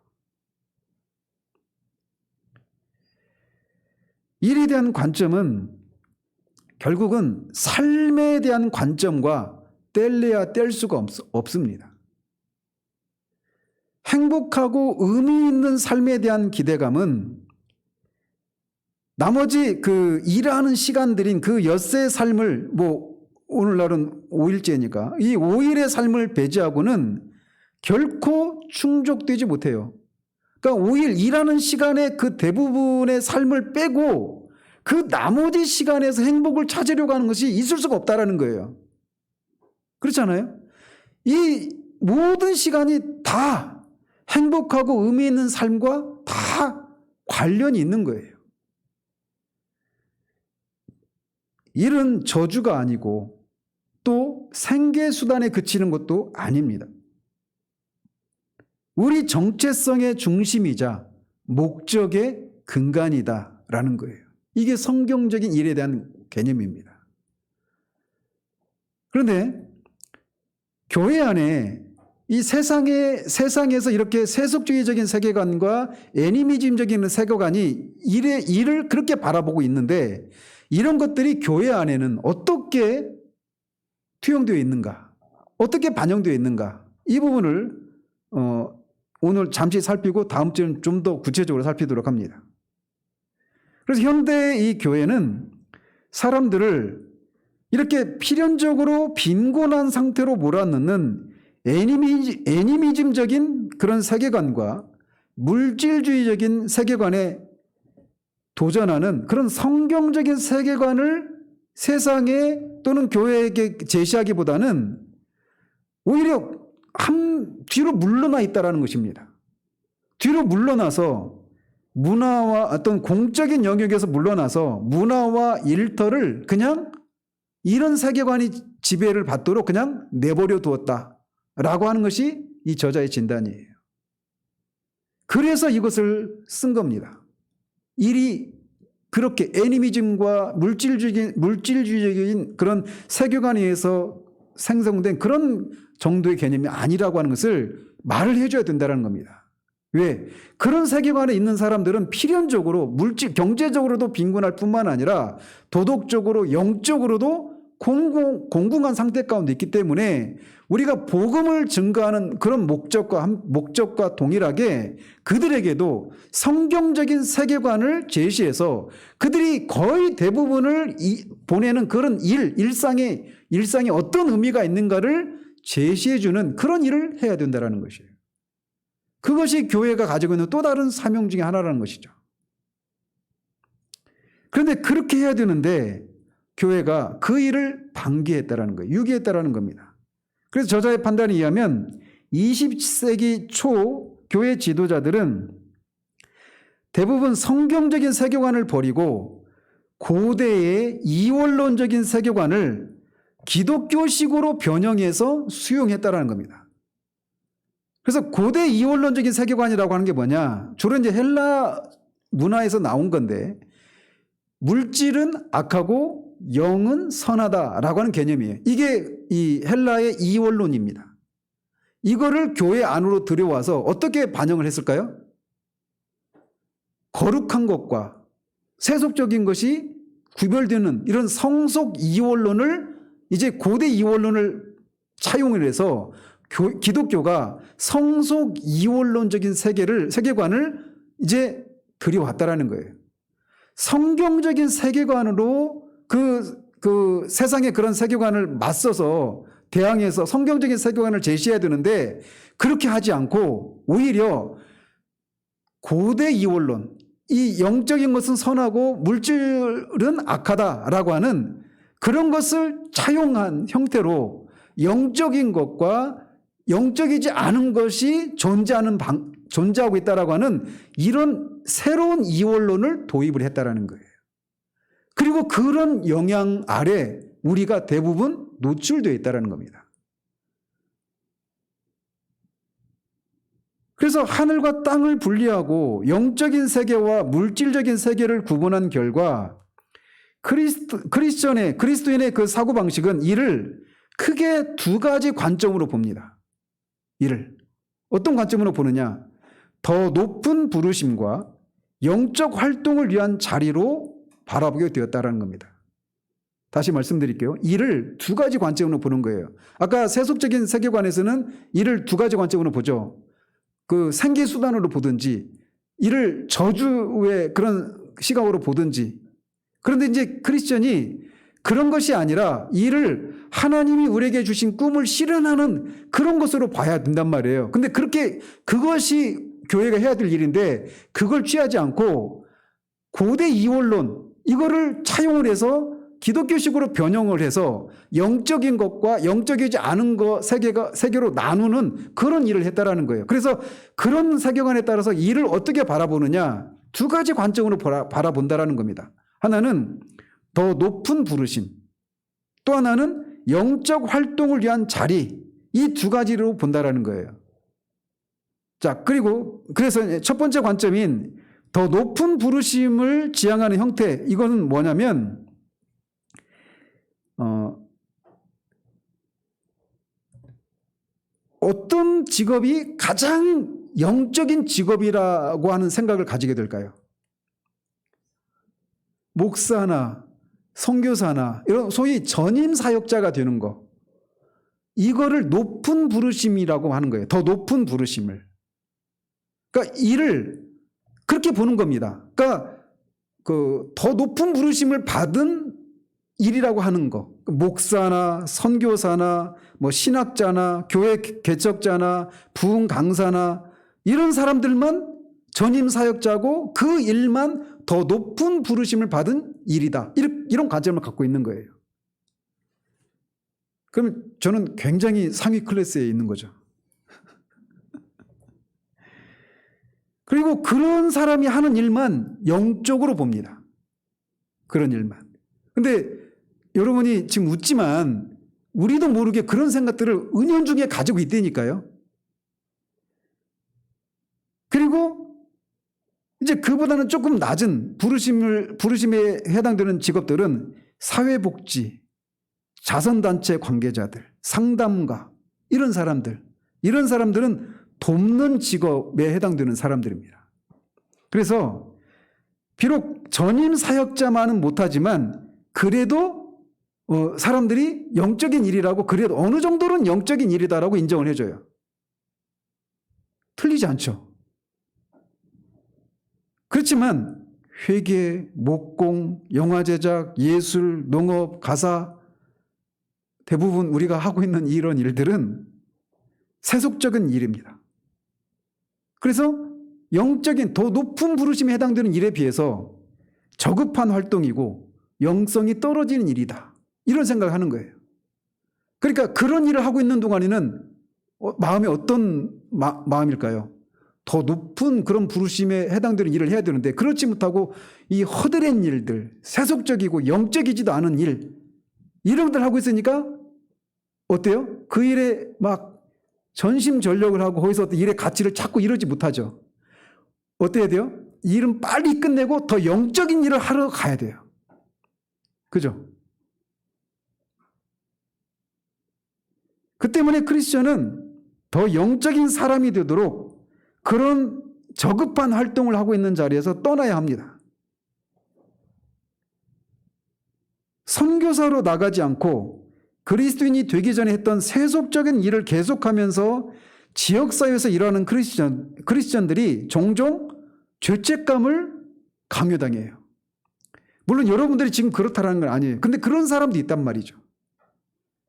A: 일에 대한 관점은 결국은 삶에 대한 관점과 뗄래야 뗄 수가 없습니다. 행복하고 의미 있는 삶에 대한 기대감은 나머지 일하는 시간들인 그 엿새의 삶을, 오늘날은 5일째니까 이 5일의 삶을 배제하고는 결코 충족되지 못해요. 그러니까 5일 일하는 시간에 그 대부분의 삶을 빼고 그 나머지 시간에서 행복을 찾으려고 하는 것이 있을 수가 없다라는 거예요. 그렇잖아요? 이 모든 시간이 다 행복하고 의미 있는 삶과 다 관련이 있는 거예요. 일은 저주가 아니고 또 생계수단에 그치는 것도 아닙니다. 우리 정체성의 중심이자 목적의 근간이다라는 거예요. 이게 성경적인 일에 대한 개념입니다. 그런데 교회 안에 이 세상에서 이렇게 세속주의적인 세계관과 애니미즘적인 세계관이 일을 그렇게 바라보고 있는데 이런 것들이 교회 안에는 어떻게 투영되어 있는가, 어떻게 반영되어 있는가, 이 부분을 오늘 잠시 살피고 다음 주는 좀 더 구체적으로 살피도록 합니다. 그래서 현대의 이 교회는 사람들을 이렇게 필연적으로 빈곤한 상태로 몰아넣는 애니미즘적인 그런 세계관과 물질주의적인 세계관에 도전하는 그런 성경적인 세계관을 세상에 또는 교회에게 제시하기보다는 오히려 뒤로 물러나 있다는 것입니다. 뒤로 물러나서 문화와 어떤 공적인 영역에서 물러나서 문화와 일터를 그냥 이런 세계관이 지배를 받도록 그냥 내버려 두었다라고 하는 것이 이 저자의 진단이에요. 그래서 이것을 쓴 겁니다. 일이 그렇게 애니미즘과 물질주의적인 그런 세계관에 의해서 생성된 그런 정도의 개념이 아니라고 하는 것을 말을 해줘야 된다는 겁니다. 왜? 그런 세계관에 있는 사람들은 필연적으로 경제적으로도 빈곤할 뿐만 아니라 도덕적으로, 영적으로도 공공한 상태 가운데 있기 때문에 우리가 복음을 증거하는 그런 목적과 동일하게 그들에게도 성경적인 세계관을 제시해서 그들이 거의 대부분을 보내는 그런 일상에 어떤 의미가 있는가를 제시해주는 그런 일을 해야 된다는 것이에요. 그것이 교회가 가지고 있는 또 다른 사명 중에 하나라는 것이죠. 그런데 그렇게 해야 되는데 교회가 그 일을 방기했다라는 거예요. 유기했다라는 겁니다. 그래서 저자의 판단에 의하면 20세기 초 교회 지도자들은 대부분 성경적인 세계관을 버리고 고대의 이원론적인 세계관을 기독교식으로 변형해서 수용했다라는 겁니다. 그래서 고대 이원론적인 세계관이라고 하는 게 뭐냐? 주로 이제 헬라 문화에서 나온 건데 물질은 악하고 영은 선하다라고 하는 개념이에요. 이게 이 헬라의 이원론입니다. 이거를 교회 안으로 들여와서 어떻게 반영을 했을까요? 거룩한 것과 세속적인 것이 구별되는 이런 성속 이원론을 이제 고대 이원론을 차용을 해서 기독교가 성속 이원론적인 세계관을 이제 들여왔다라는 거예요. 성경적인 세계관으로 그 세상의 그런 세계관을 맞서서 대항해서 성경적인 세계관을 제시해야 되는데 그렇게 하지 않고 오히려 고대 이원론, 이 영적인 것은 선하고 물질은 악하다라고 하는 그런 것을 차용한 형태로 영적인 것과 영적이지 않은 것이 존재하고 있다라고 하는 이런 새로운 이원론을 도입을 했다라는 거예요. 그리고 그런 영향 아래 우리가 대부분 노출되어 있다라는 겁니다. 그래서 하늘과 땅을 분리하고 영적인 세계와 물질적인 세계를 구분한 결과 그리스도인의 그 사고방식은 이를 크게 두 가지 관점으로 봅니다. 이를 어떤 관점으로 보느냐? 더 높은 부르심과 영적 활동을 위한 자리로 바라보게 되었다는 겁니다. 다시 말씀드릴게요. 이를 두 가지 관점으로 보는 거예요. 아까 세속적인 세계관에서는 이를 두 가지 관점으로 보죠. 그 생계수단으로 보든지 이를 저주의 그런 시각으로 보든지. 그런데 이제 크리스천이 그런 것이 아니라 이를 하나님이 우리에게 주신 꿈을 실현하는 그런 것으로 봐야 된단 말이에요. 근데 그것이 교회가 해야 될 일인데 그걸 취하지 않고 고대 이원론, 이거를 차용을 해서 기독교식으로 변형을 해서 영적인 것과 영적이지 않은 것 세계로 나누는 그런 일을 했다라는 거예요. 그래서 그런 세계관에 따라서 일을 어떻게 바라보느냐, 두 가지 관점으로 바라본다라는 겁니다. 하나는 더 높은 부르심, 또 하나는 영적 활동을 위한 자리, 이 두 가지로 본다라는 거예요. 자, 그래서 첫 번째 관점인 더 높은 부르심을 지향하는 형태, 이거는 뭐냐면 어떤 직업이 가장 영적인 직업이라고 하는 생각을 가지게 될까요? 목사나 선교사나 이런 소위 전임 사역자가 되는 거, 이거를 높은 부르심이라고 하는 거예요. 더 높은 부르심을. 그러니까 일을 그렇게 보는 겁니다. 그러니까 더 높은 부르심을 받은 일이라고 하는 거, 목사나 선교사나 뭐 신학자나 교회 개척자나 부흥 강사나 이런 사람들만 전임 사역자고 그 일만 더 높은 부르심을 받은 일이다, 이런 관점을 갖고 있는 거예요. 그럼 저는 굉장히 상위 클래스에 있는 거죠. 그리고 그런 사람이 하는 일만 영적으로 봅니다. 그런 일만. 근데 여러분이 지금 웃지만 우리도 모르게 그런 생각들을 은연중에 가지고 있다니까요. 그리고 이제 그보다는 조금 낮은 부르심에 해당되는 직업들은 사회복지, 자선단체 관계자들, 상담가, 이런 사람들은 돕는 직업에 해당되는 사람들입니다. 그래서 비록 전임 사역자만은 못하지만 그래도 사람들이 영적인 일이라고, 그래도 어느 정도는 영적인 일이다라고 인정을 해줘요. 틀리지 않죠. 그렇지만 회계, 목공, 영화 제작, 예술, 농업, 가사, 대부분 우리가 하고 있는 이런 일들은 세속적인 일입니다. 그래서 영적인 더 높은 부르심에 해당되는 일에 비해서 저급한 활동이고 영성이 떨어지는 일이다, 이런 생각을 하는 거예요. 그러니까 그런 일을 하고 있는 동안에는 마음이 어떤 마음일까요? 더 높은 그런 부르심에 해당되는 일을 해야 되는데 그렇지 못하고 이 허드렛 일들, 세속적이고 영적이지도 않은 일, 이런 것들 하고 있으니까 어때요? 그 일에 막 전심전력을 하고 거기서 어떤 일의 가치를 찾고 이러지 못하죠. 어때야 돼요? 일은 빨리 끝내고 더 영적인 일을 하러 가야 돼요. 그죠? 그 때문에 크리스천은 더 영적인 사람이 되도록 그런 저급한 활동을 하고 있는 자리에서 떠나야 합니다. 선교사로 나가지 않고 그리스도인이 되기 전에 했던 세속적인 일을 계속하면서 지역사회에서 일하는 크리스천들이 종종 죄책감을 강요당해요. 물론 여러분들이 지금 그렇다는 건 아니에요. 근데 그런 사람도 있단 말이죠.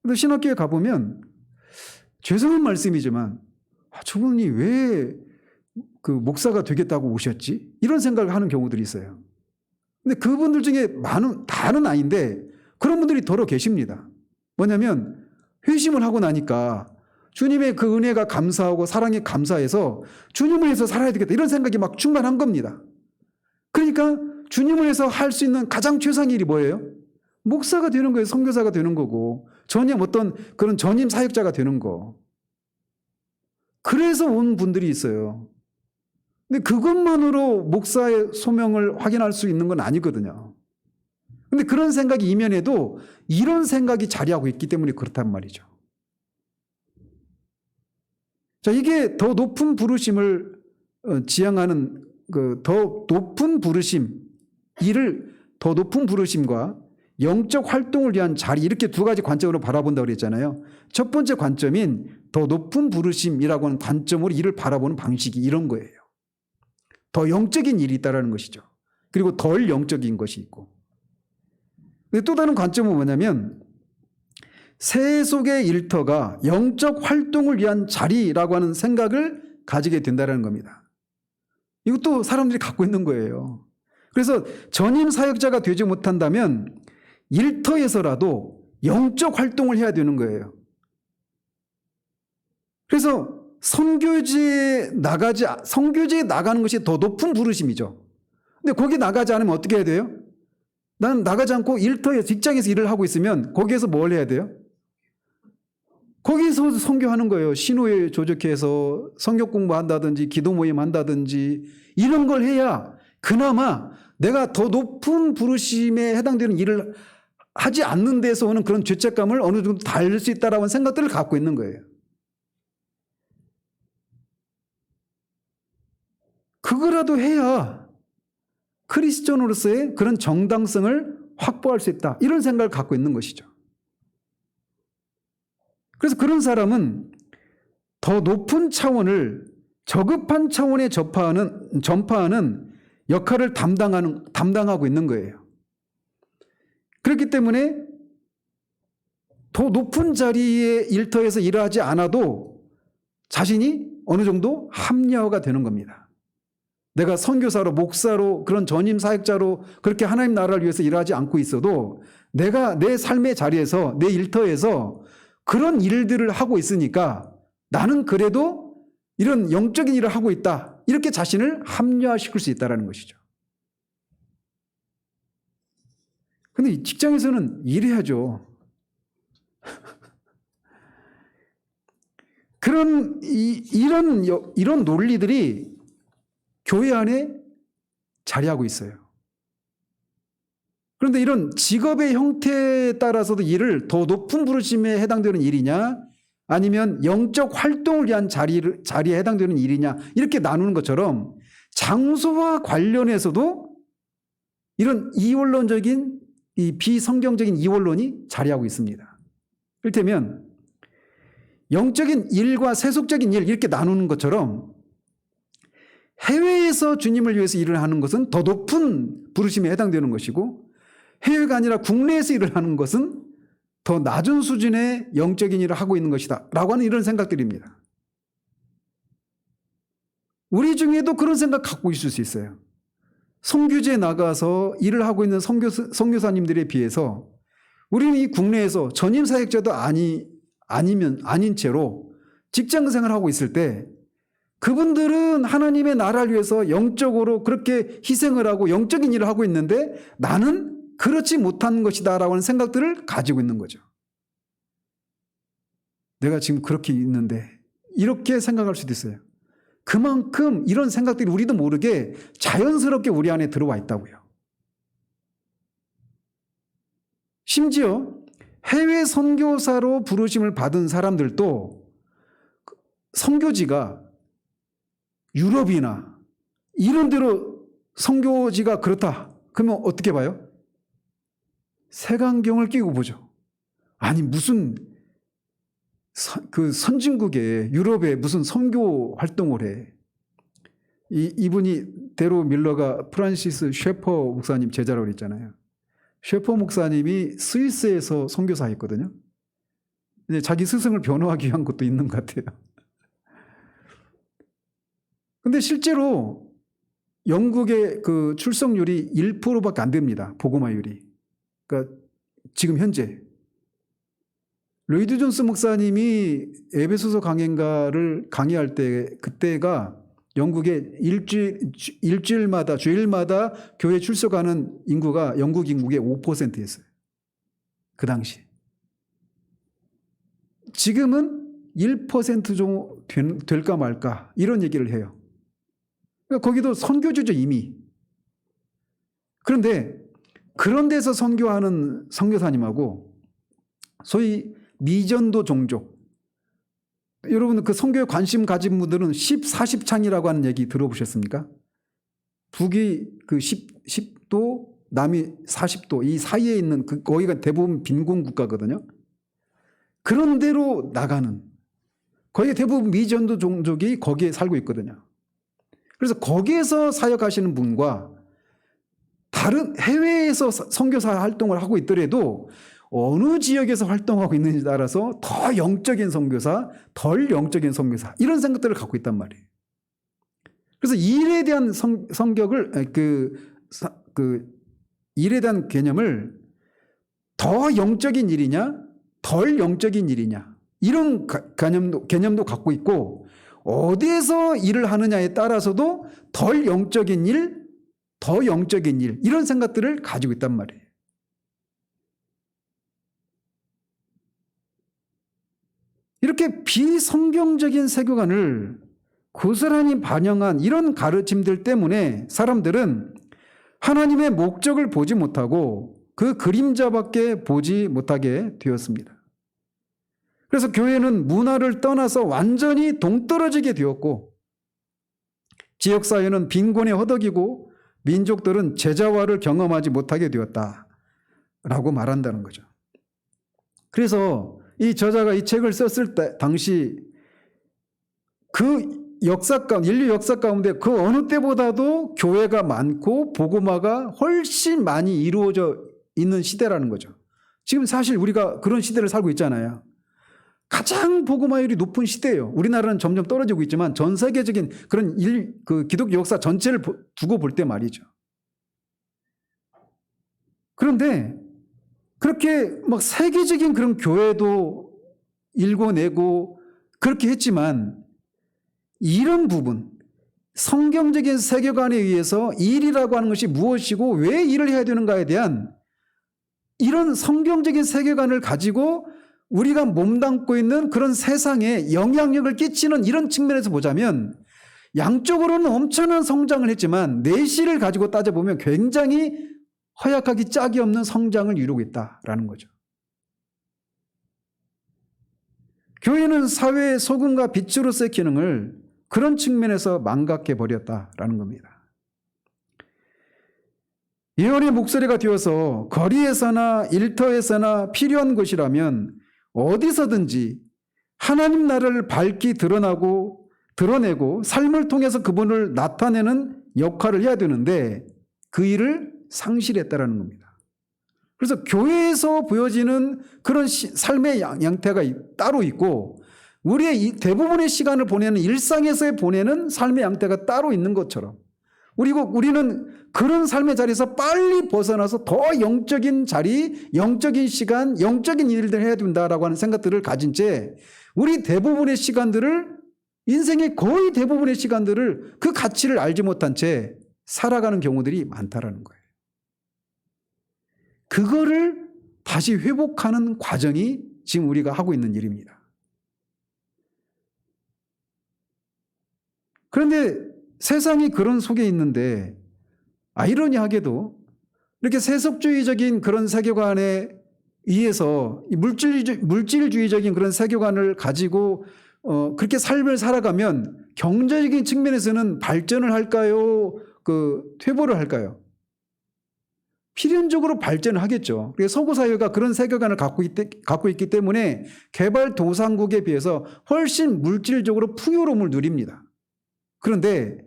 A: 근데 신학교에 가보면 죄송한 말씀이지만 저분이 왜 그 목사가 되겠다고 오셨지? 이런 생각을 하는 경우들이 있어요. 근데 그분들 중에 다는 아닌데 그런 분들이 더러 계십니다. 뭐냐면 회심을 하고 나니까 주님의 그 은혜가 감사하고 사랑에 감사해서 주님을 위해서 살아야 되겠다, 이런 생각이 막 충만한 겁니다. 그러니까 주님을 위해서 할 수 있는 가장 최상의 일이 뭐예요? 목사가 되는 거예요. 선교사가 되는 거고 어떤 그런 전임 사역자가 되는 거. 그래서 온 분들이 있어요. 근데 그것만으로 목사의 소명을 확인할 수 있는 건 아니거든요. 근데 그런 생각이 이면에도 이런 생각이 자리하고 있기 때문에 그렇단 말이죠. 자, 이게 더 높은 부르심을 지향하는 더 높은 부르심, 일을 더 높은 부르심과 영적 활동을 위한 자리, 이렇게 두 가지 관점으로 바라본다고 그랬잖아요. 첫 번째 관점인 더 높은 부르심이라고 하는 관점으로 일을 바라보는 방식이 이런 거예요. 더 영적인 일이 있다는 것이죠. 그리고 덜 영적인 것이 있고. 또 다른 관점은 뭐냐면 세속의 일터가 영적 활동을 위한 자리라고 하는 생각을 가지게 된다는 겁니다. 이것도 사람들이 갖고 있는 거예요. 그래서 전임 사역자가 되지 못한다면 일터에서라도 영적 활동을 해야 되는 거예요. 그래서 선교지에 나가는 것이 더 높은 부르심이죠. 근데 거기 나가지 않으면 어떻게 해야 돼요? 난 나가지 않고 일터에 직장에서 일을 하고 있으면 거기에서 뭘 해야 돼요? 거기서 선교하는 거예요. 신호에 조직해서 성경 공부한다든지 기도 모임 한다든지 이런 걸 해야 그나마 내가 더 높은 부르심에 해당되는 일을 하지 않는 데서 오는 그런 죄책감을 어느 정도 달랠 수 있다라는 생각들을 갖고 있는 거예요. 그거라도 해야 크리스천으로서의 그런 정당성을 확보할 수 있다. 이런 생각을 갖고 있는 것이죠. 그래서 그런 사람은 더 높은 차원을 저급한 차원에 전파하는 역할을 담당하고 있는 거예요. 그렇기 때문에 더 높은 자리의 일터에서 일하지 않아도 자신이 어느 정도 합리화가 되는 겁니다. 내가 선교사로, 목사로, 그런 전임 사역자로 그렇게 하나님 나라를 위해서 일하지 않고 있어도 내가 내 삶의 자리에서, 내 일터에서 그런 일들을 하고 있으니까 나는 그래도 이런 영적인 일을 하고 있다. 이렇게 자신을 합리화시킬 수 있다는 것이죠. 근데 직장에서는 일해야죠. 이런 논리들이 교회 안에 자리하고 있어요. 그런데 이런 직업의 형태에 따라서도 일을 더 높은 부르심에 해당되는 일이냐 아니면 영적 활동을 위한 자리에 해당되는 일이냐 이렇게 나누는 것처럼 장소와 관련해서도 이런 이원론적인 이 비성경적인 이원론이 자리하고 있습니다. 이를테면 영적인 일과 세속적인 일 이렇게 나누는 것처럼 해외에서 주님을 위해서 일을 하는 것은 더 높은 부르심에 해당되는 것이고 해외가 아니라 국내에서 일을 하는 것은 더 낮은 수준의 영적인 일을 하고 있는 것이다 라고 하는 이런 생각들입니다. 우리 중에도 그런 생각 갖고 있을 수 있어요. 선교지에 나가서 일을 하고 있는 선교사님들에 비해서 우리는 이 국내에서 전임 사역자도 아닌 채로 직장 생활을 하고 있을 때 그분들은 하나님의 나라를 위해서 영적으로 그렇게 희생을 하고 영적인 일을 하고 있는데 나는 그렇지 못한 것이다 라고 하는 생각들을 가지고 있는 거죠. 내가 지금 그렇게 있는데 이렇게 생각할 수도 있어요. 그만큼 이런 생각들이 우리도 모르게 자연스럽게 우리 안에 들어와 있다고요. 심지어 해외 선교사로 부르심을 받은 사람들도 선교지가 유럽이나 이런 데로 선교지가 그렇다. 그러면 어떻게 봐요? 색안경을 끼고 보죠. 아니 무슨 그 선진국에 유럽에 무슨 선교 활동을 해. 이분이 데로 밀러가 프란시스 셰퍼 목사님 제자라고 그랬잖아요. 셰퍼 목사님이 스위스에서 선교사였거든요. 이제 자기 스승을 변호하기 위한 것도 있는 것 같아요. 근데 실제로 영국의 그 출석률이 1%밖에 안 됩니다. 복음화율이. 그러니까 지금 현재 로이드 존스 목사님이 에베소서 강행가를 강의할 때 그때가 영국의 일주일마다 주일마다 교회 출석하는 인구가 영국 인구의 5%였어요. 그 당시. 지금은 1% 정도 될까 말까 이런 얘기를 해요. 그러니까 거기도 선교주죠 이미. 그런데 그런 데서 선교하는 선교사님하고 소위 미전도 종족, 여러분 그 선교에 관심 가진 분들은 10-40창이라고 하는 얘기 들어보셨습니까? 북이 그 10도 남이 40도 이 사이에 있는 거기가 대부분 빈곤 국가거든요. 그런 데로 나가는 거의 대부분 미전도 종족이 거기에 살고 있거든요. 그래서 거기에서 사역하시는 분과 다른 해외에서 선교사 활동을 하고 있더라도 어느 지역에서 활동하고 있는지에 따라서 더 영적인 선교사, 덜 영적인 선교사 이런 생각들을 갖고 있단 말이에요. 그래서 일에 대한 성격을 그 일에 대한 개념을 더 영적인 일이냐, 덜 영적인 일이냐, 이런 개념도 갖고 있고, 어디에서 일을 하느냐에 따라서도 덜 영적인 일, 더 영적인 일, 이런 생각들을 가지고 있단 말이에요. 이렇게 비성경적인 세계관을 고스란히 반영한 이런 가르침들 때문에 사람들은 하나님의 목적을 보지 못하고 그 그림자밖에 보지 못하게 되었습니다. 그래서 교회는 문화를 떠나서 완전히 동떨어지게 되었고, 지역사회는 빈곤에 허덕이고 민족들은 제자화를 경험하지 못하게 되었다라고 말한다는 거죠. 그래서 이 저자가 이 책을 썼을 때 당시 그 인류 역사 가운데 그 어느 때보다도 교회가 많고 복음화가 훨씬 많이 이루어져 있는 시대라는 거죠. 지금 사실 우리가 그런 시대를 살고 있잖아요. 가장 복음화율이 높은 시대예요. 우리나라는 점점 떨어지고 있지만 전 세계적인 그런 그 기독교 역사 전체를 두고 볼 때 말이죠. 그런데 그렇게 막 세계적인 그런 교회도 일궈내고 그렇게 했지만, 이런 부분, 성경적인 세계관에 의해서 일이라고 하는 것이 무엇이고 왜 일을 해야 되는가에 대한 이런 성경적인 세계관을 가지고 우리가 몸담고 있는 그런 세상에 영향력을 끼치는 이런 측면에서 보자면, 양쪽으로는 엄청난 성장을 했지만 내실을 가지고 따져보면 굉장히 허약하기 짝이 없는 성장을 이루고 있다라는 거죠. 교회는 사회의 소금과 빛으로서의 기능을 그런 측면에서 망각해 버렸다라는 겁니다. 예언의 목소리가 되어서 거리에서나 일터에서나 필요한 것이라면 어디서든지 하나님 나라를 밝히 드러내고 삶을 통해서 그분을 나타내는 역할을 해야 되는데 그 일을 상실했다라는 겁니다. 그래서 교회에서 보여지는 그런 삶의 양태가 따로 있고, 우리의 대부분의 시간을 보내는 일상에서 보내는 삶의 양태가 따로 있는 것처럼, 그리고 우리는 그런 삶의 자리에서 빨리 벗어나서 더 영적인 자리, 영적인 시간, 영적인 일들을 해야 된다라고 하는 생각들을 가진 채 우리 대부분의 시간들을, 인생의 거의 대부분의 시간들을 그 가치를 알지 못한 채 살아가는 경우들이 많다라는 거예요. 그거를 다시 회복하는 과정이 지금 우리가 하고 있는 일입니다. 그런데 세상이 그런 속에 있는데 아이러니하게도 이렇게 세속주의적인 그런 세계관에 의해서 물질주의적인 그런 세계관을 가지고 그렇게 삶을 살아가면 경제적인 측면에서는 발전을 할까요? 퇴보를 할까요? 필연적으로 발전을 하겠죠. 서구 사회가 그런 세계관을 갖고 있기 때문에 개발도상국에 비해서 훨씬 물질적으로 풍요로움을 누립니다. 그런데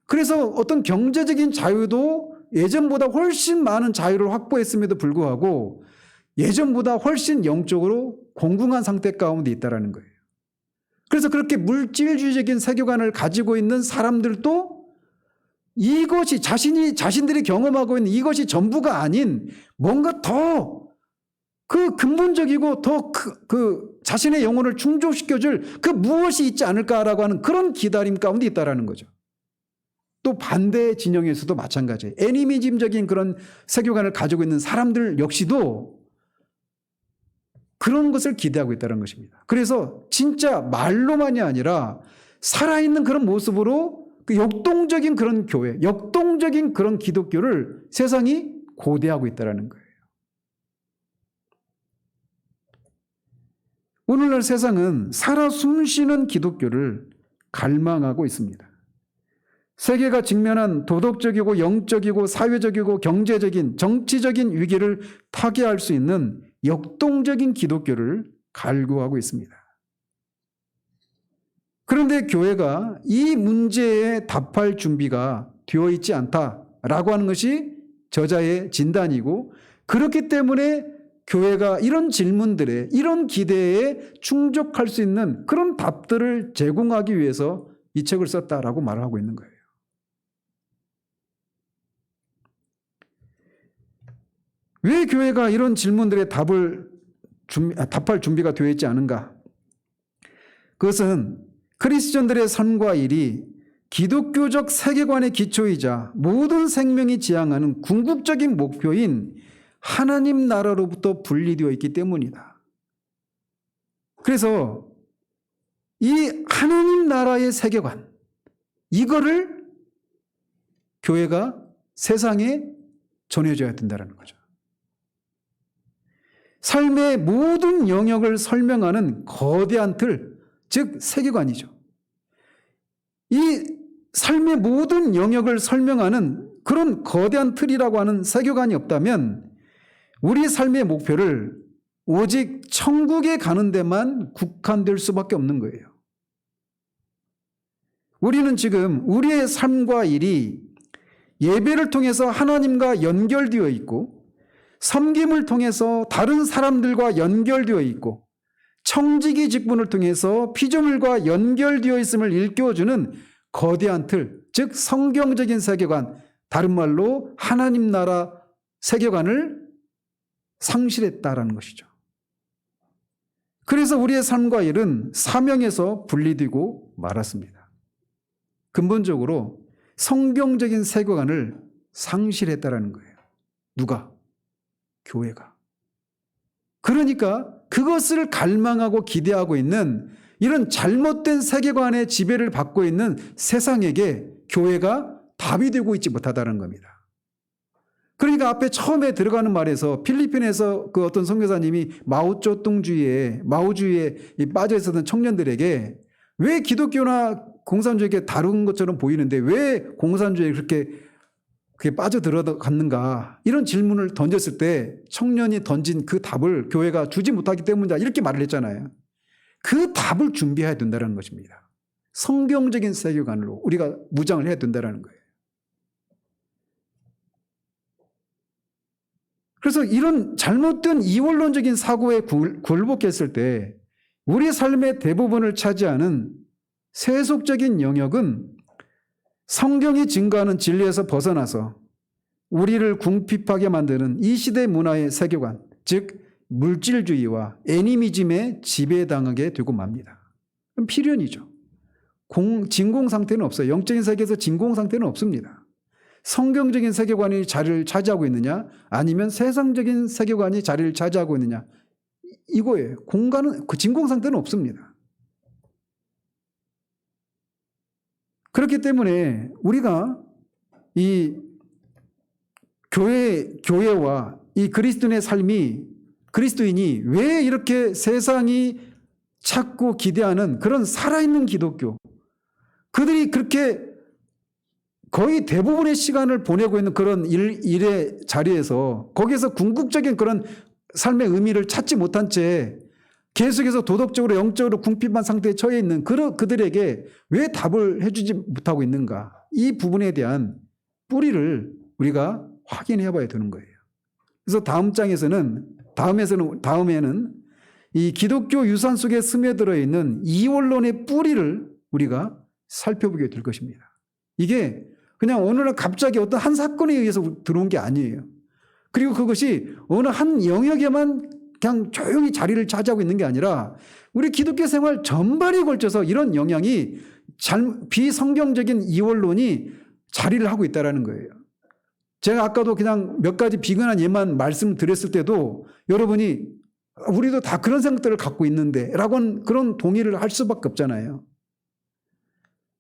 A: 그래서 어떤 경제적인 자유도 예전보다 훨씬 많은 자유를 확보했음에도 불구하고 예전보다 훨씬 영적으로 공궁한 상태 가운데 있다는 거예요. 그래서 그렇게 물질주의적인 세계관을 가지고 있는 사람들도 이것이 자신들이 경험하고 있는 이것이 전부가 아닌 뭔가 더 그 근본적이고 더 자신의 영혼을 충족시켜줄 그 무엇이 있지 않을까라고 하는 그런 기다림 가운데 있다라는 거죠. 또 반대 진영에서도 마찬가지예요. 애니미즘적인 그런 세계관을 가지고 있는 사람들 역시도 그런 것을 기대하고 있다는 것입니다. 그래서 진짜 말로만이 아니라 살아있는 그런 모습으로 그 역동적인 그런 교회, 역동적인 그런 기독교를 세상이 고대하고 있다는 거예요. 오늘날 세상은 살아 숨쉬는 기독교를 갈망하고 있습니다. 세계가 직면한 도덕적이고 영적이고 사회적이고 경제적인 정치적인 위기를 타개할 수 있는 역동적인 기독교를 갈구하고 있습니다. 그런데 교회가 이 문제에 답할 준비가 되어 있지 않다라고 하는 것이 저자의 진단이고, 그렇기 때문에 교회가 이런 질문들에, 이런 기대에 충족할 수 있는 그런 답들을 제공하기 위해서 이 책을 썼다라고 말을 하고 있는 거예요. 왜 교회가 이런 질문들에 답할 준비가 되어 있지 않은가? 그것은 크리스천들의 삶과 일이 기독교적 세계관의 기초이자 모든 생명이 지향하는 궁극적인 목표인 하나님 나라로부터 분리되어 있기 때문이다. 그래서 이 하나님 나라의 세계관, 이거를 교회가 세상에 전해줘야 된다는 거죠. 삶의 모든 영역을 설명하는 거대한 틀, 즉 세계관이죠. 이 삶의 모든 영역을 설명하는 그런 거대한 틀이라고 하는 세계관이 없다면 우리 삶의 목표를 오직 천국에 가는 데만 국한될 수밖에 없는 거예요. 우리는 지금 우리의 삶과 일이 예배를 통해서 하나님과 연결되어 있고, 섬김을 통해서 다른 사람들과 연결되어 있고, 청지기 직분을 통해서 피조물과 연결되어 있음을 일깨워주는 거대한 틀, 즉 성경적인 세계관, 다른 말로 하나님 나라 세계관을 상실했다라는 것이죠. 그래서 우리의 삶과 일은 사명에서 분리되고 말았습니다. 근본적으로 성경적인 세계관을 상실했다라는 거예요. 누가? 교회가. 그러니까 그것을 갈망하고 기대하고 있는 이런 잘못된 세계관의 지배를 받고 있는 세상에게 교회가 답이 되고 있지 못하다는 겁니다. 그러니까 앞에 처음에 들어가는 말에서 필리핀에서 그 어떤 선교사님이 마오쩌둥주의에, 마오주의에 빠져 있었던 청년들에게 왜 기독교나 공산주의에 다른 것처럼 보이는데 왜 공산주의에 그렇게 빠져 들어갔는가, 이런 질문을 던졌을 때 청년이 던진 그 답을 교회가 주지 못하기 때문이다, 이렇게 말을 했잖아요. 그 답을 준비해야 된다는 것입니다. 성경적인 세계관으로 우리가 무장을 해야 된다는 거예요. 그래서 이런 잘못된 이원론적인 사고에 굴복했을 때 우리 삶의 대부분을 차지하는 세속적인 영역은 성경이 증거하는 진리에서 벗어나서 우리를 궁핍하게 만드는 이 시대 문화의 세계관, 즉 물질주의와 애니미즘에 지배당하게 되고 맙니다. 그럼 필연이죠. 진공 상태는 없어요. 영적인 세계에서 진공 상태는 없습니다. 성경적인 세계관이 자리를 차지하고 있느냐, 아니면 세상적인 세계관이 자리를 차지하고 있느냐, 이거예요. 공간은, 그 진공 상태는 없습니다. 그렇기 때문에 우리가 이 교회와 이 그리스도인의 삶이, 그리스도인이 왜 이렇게 세상이 찾고 기대하는 그런 살아있는 기독교, 그들이 그렇게 거의 대부분의 시간을 보내고 있는 그런 일의 자리에서 거기에서 궁극적인 그런 삶의 의미를 찾지 못한 채 계속해서 도덕적으로 영적으로 궁핍한 상태에 처해 있는 그들에게 왜 답을 해주지 못하고 있는가, 이 부분에 대한 뿌리를 우리가 확인해 봐야 되는 거예요. 그래서 다음에는 이 기독교 유산 속에 스며들어 있는 이원론의 뿌리를 우리가 살펴보게 될 것입니다. 이게 그냥 어느 날 갑자기 어떤 한 사건에 의해서 들어온 게 아니에요. 그리고 그것이 어느 한 영역에만 그냥 조용히 자리를 차지하고 있는 게 아니라 우리 기독교 생활 전반에 걸쳐서 이런 영향이 비성경적인 이원론이 자리를 하고 있다는 거예요. 제가 아까도 그냥 몇 가지 비근한 예만 말씀드렸을 때도 여러분이 우리도 다 그런 생각들을 갖고 있는데 라고 그런 동의를 할 수밖에 없잖아요.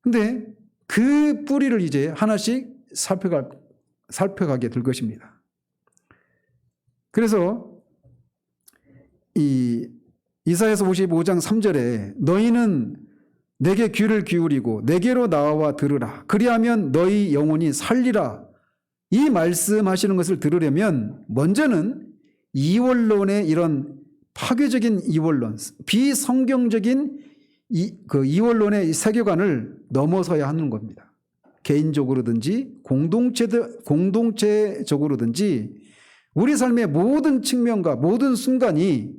A: 근데 그 뿌리를 이제 하나씩 살펴가게 될 것입니다. 그래서 이 이사야서 55장 3절에 너희는 내게 귀를 기울이고 내게로 나와 들으라. 그리하면 너희 영혼이 살리라. 이 말씀하시는 것을 들으려면 먼저는 이원론의 이런 파괴적인 이원론, 비성경적인 그 이원론의 세계관을 넘어서야 하는 겁니다. 개인적으로든지 공동체적으로든지 우리 삶의 모든 측면과 모든 순간이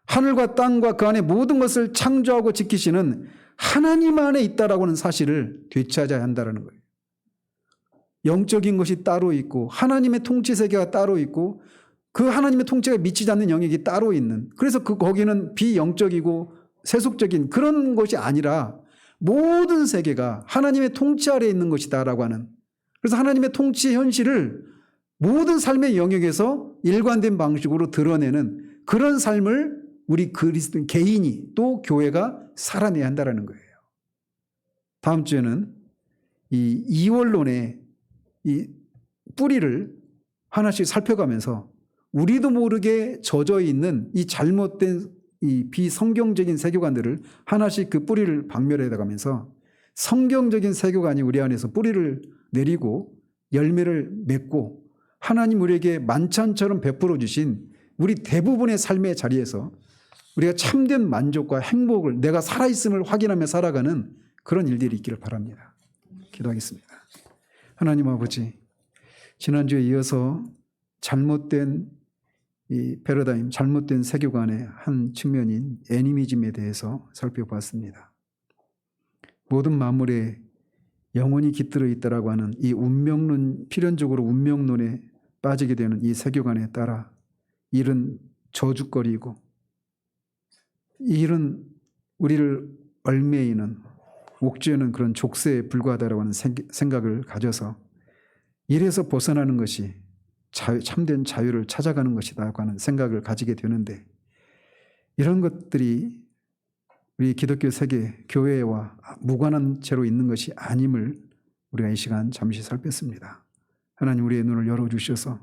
A: 하늘과 땅과 그 안에 모든 것을 창조하고 지키시는 하나님 안에 있다라고 하는 사실을 되찾아야 한다는 거예요. 영적인 것이 따로 있고 하나님의 통치 세계가 따로 있고 그 하나님의 통치가 미치지 않는 영역이 따로 있는, 그래서 거기는 비영적이고 세속적인 그런 것이 아니라 모든 세계가 하나님의 통치 아래에 있는 것이다라고 하는, 그래서 하나님의 통치의 현실을 모든 삶의 영역에서 일관된 방식으로 드러내는 그런 삶을 우리 그리스도 개인이 또 교회가 살아내야 한다는 거예요. 다음 주에는 이 이원론의 이 뿌리를 하나씩 살펴가면서 우리도 모르게 젖어 있는 이 잘못된 이 비성경적인 세계관들을 하나씩 그 뿌리를 박멸해 가면서 성경적인 세계관이 우리 안에서 뿌리를 내리고 열매를 맺고 하나님 우리에게 만찬처럼 베풀어 주신 우리 대부분의 삶의 자리에서 우리가 참된 만족과 행복을, 내가 살아있음을 확인하며 살아가는 그런 일들이 있기를 바랍니다. 기도하겠습니다. 하나님 아버지, 지난주에 이어서 잘못된 이 패러다임, 잘못된 세계관의 한 측면인 애니미즘에 대해서 살펴봤습니다. 모든 만물에 영혼이 깃들어 있다라고 하는 이 운명론, 필연적으로 운명론에 빠지게 되는 이 세계관에 따라 일은 저주거리고 이 일은 우리를 얽매이는 옥죄는 그런 족쇄에 불과하다라고 하는 생각을 가져서 일에서 벗어나는 것이 참된 자유를 찾아가는 것이다라고 하는 생각을 가지게 되는데, 이런 것들이 우리 기독교 세계 교회와 무관한 채로 있는 것이 아님을 우리가 이 시간 잠시 살폈습니다. 하나님 우리의 눈을 열어주셔서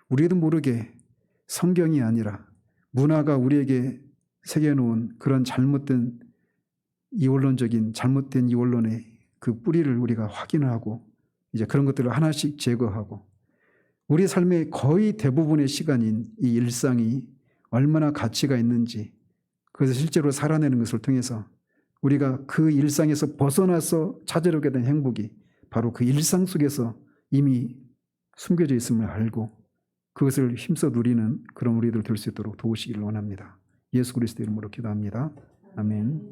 A: 우리도 모르게 성경이 아니라 문화가 우리에게 새겨놓은 그런 잘못된 이원론적인 잘못된 이원론의 그 뿌리를 우리가 확인하고 이제 그런 것들을 하나씩 제거하고 우리 삶의 거의 대부분의 시간인 이 일상이 얼마나 가치가 있는지 그것을 실제로 살아내는 것을 통해서 우리가 그 일상에서 벗어나서 찾으려게 된 행복이 바로 그 일상 속에서 이미 숨겨져 있음을 알고 그것을 힘써 누리는 그런 우리들 될 수 있도록 도우시기를 원합니다. 예수 그리스도 이름으로 기도합니다. 아멘.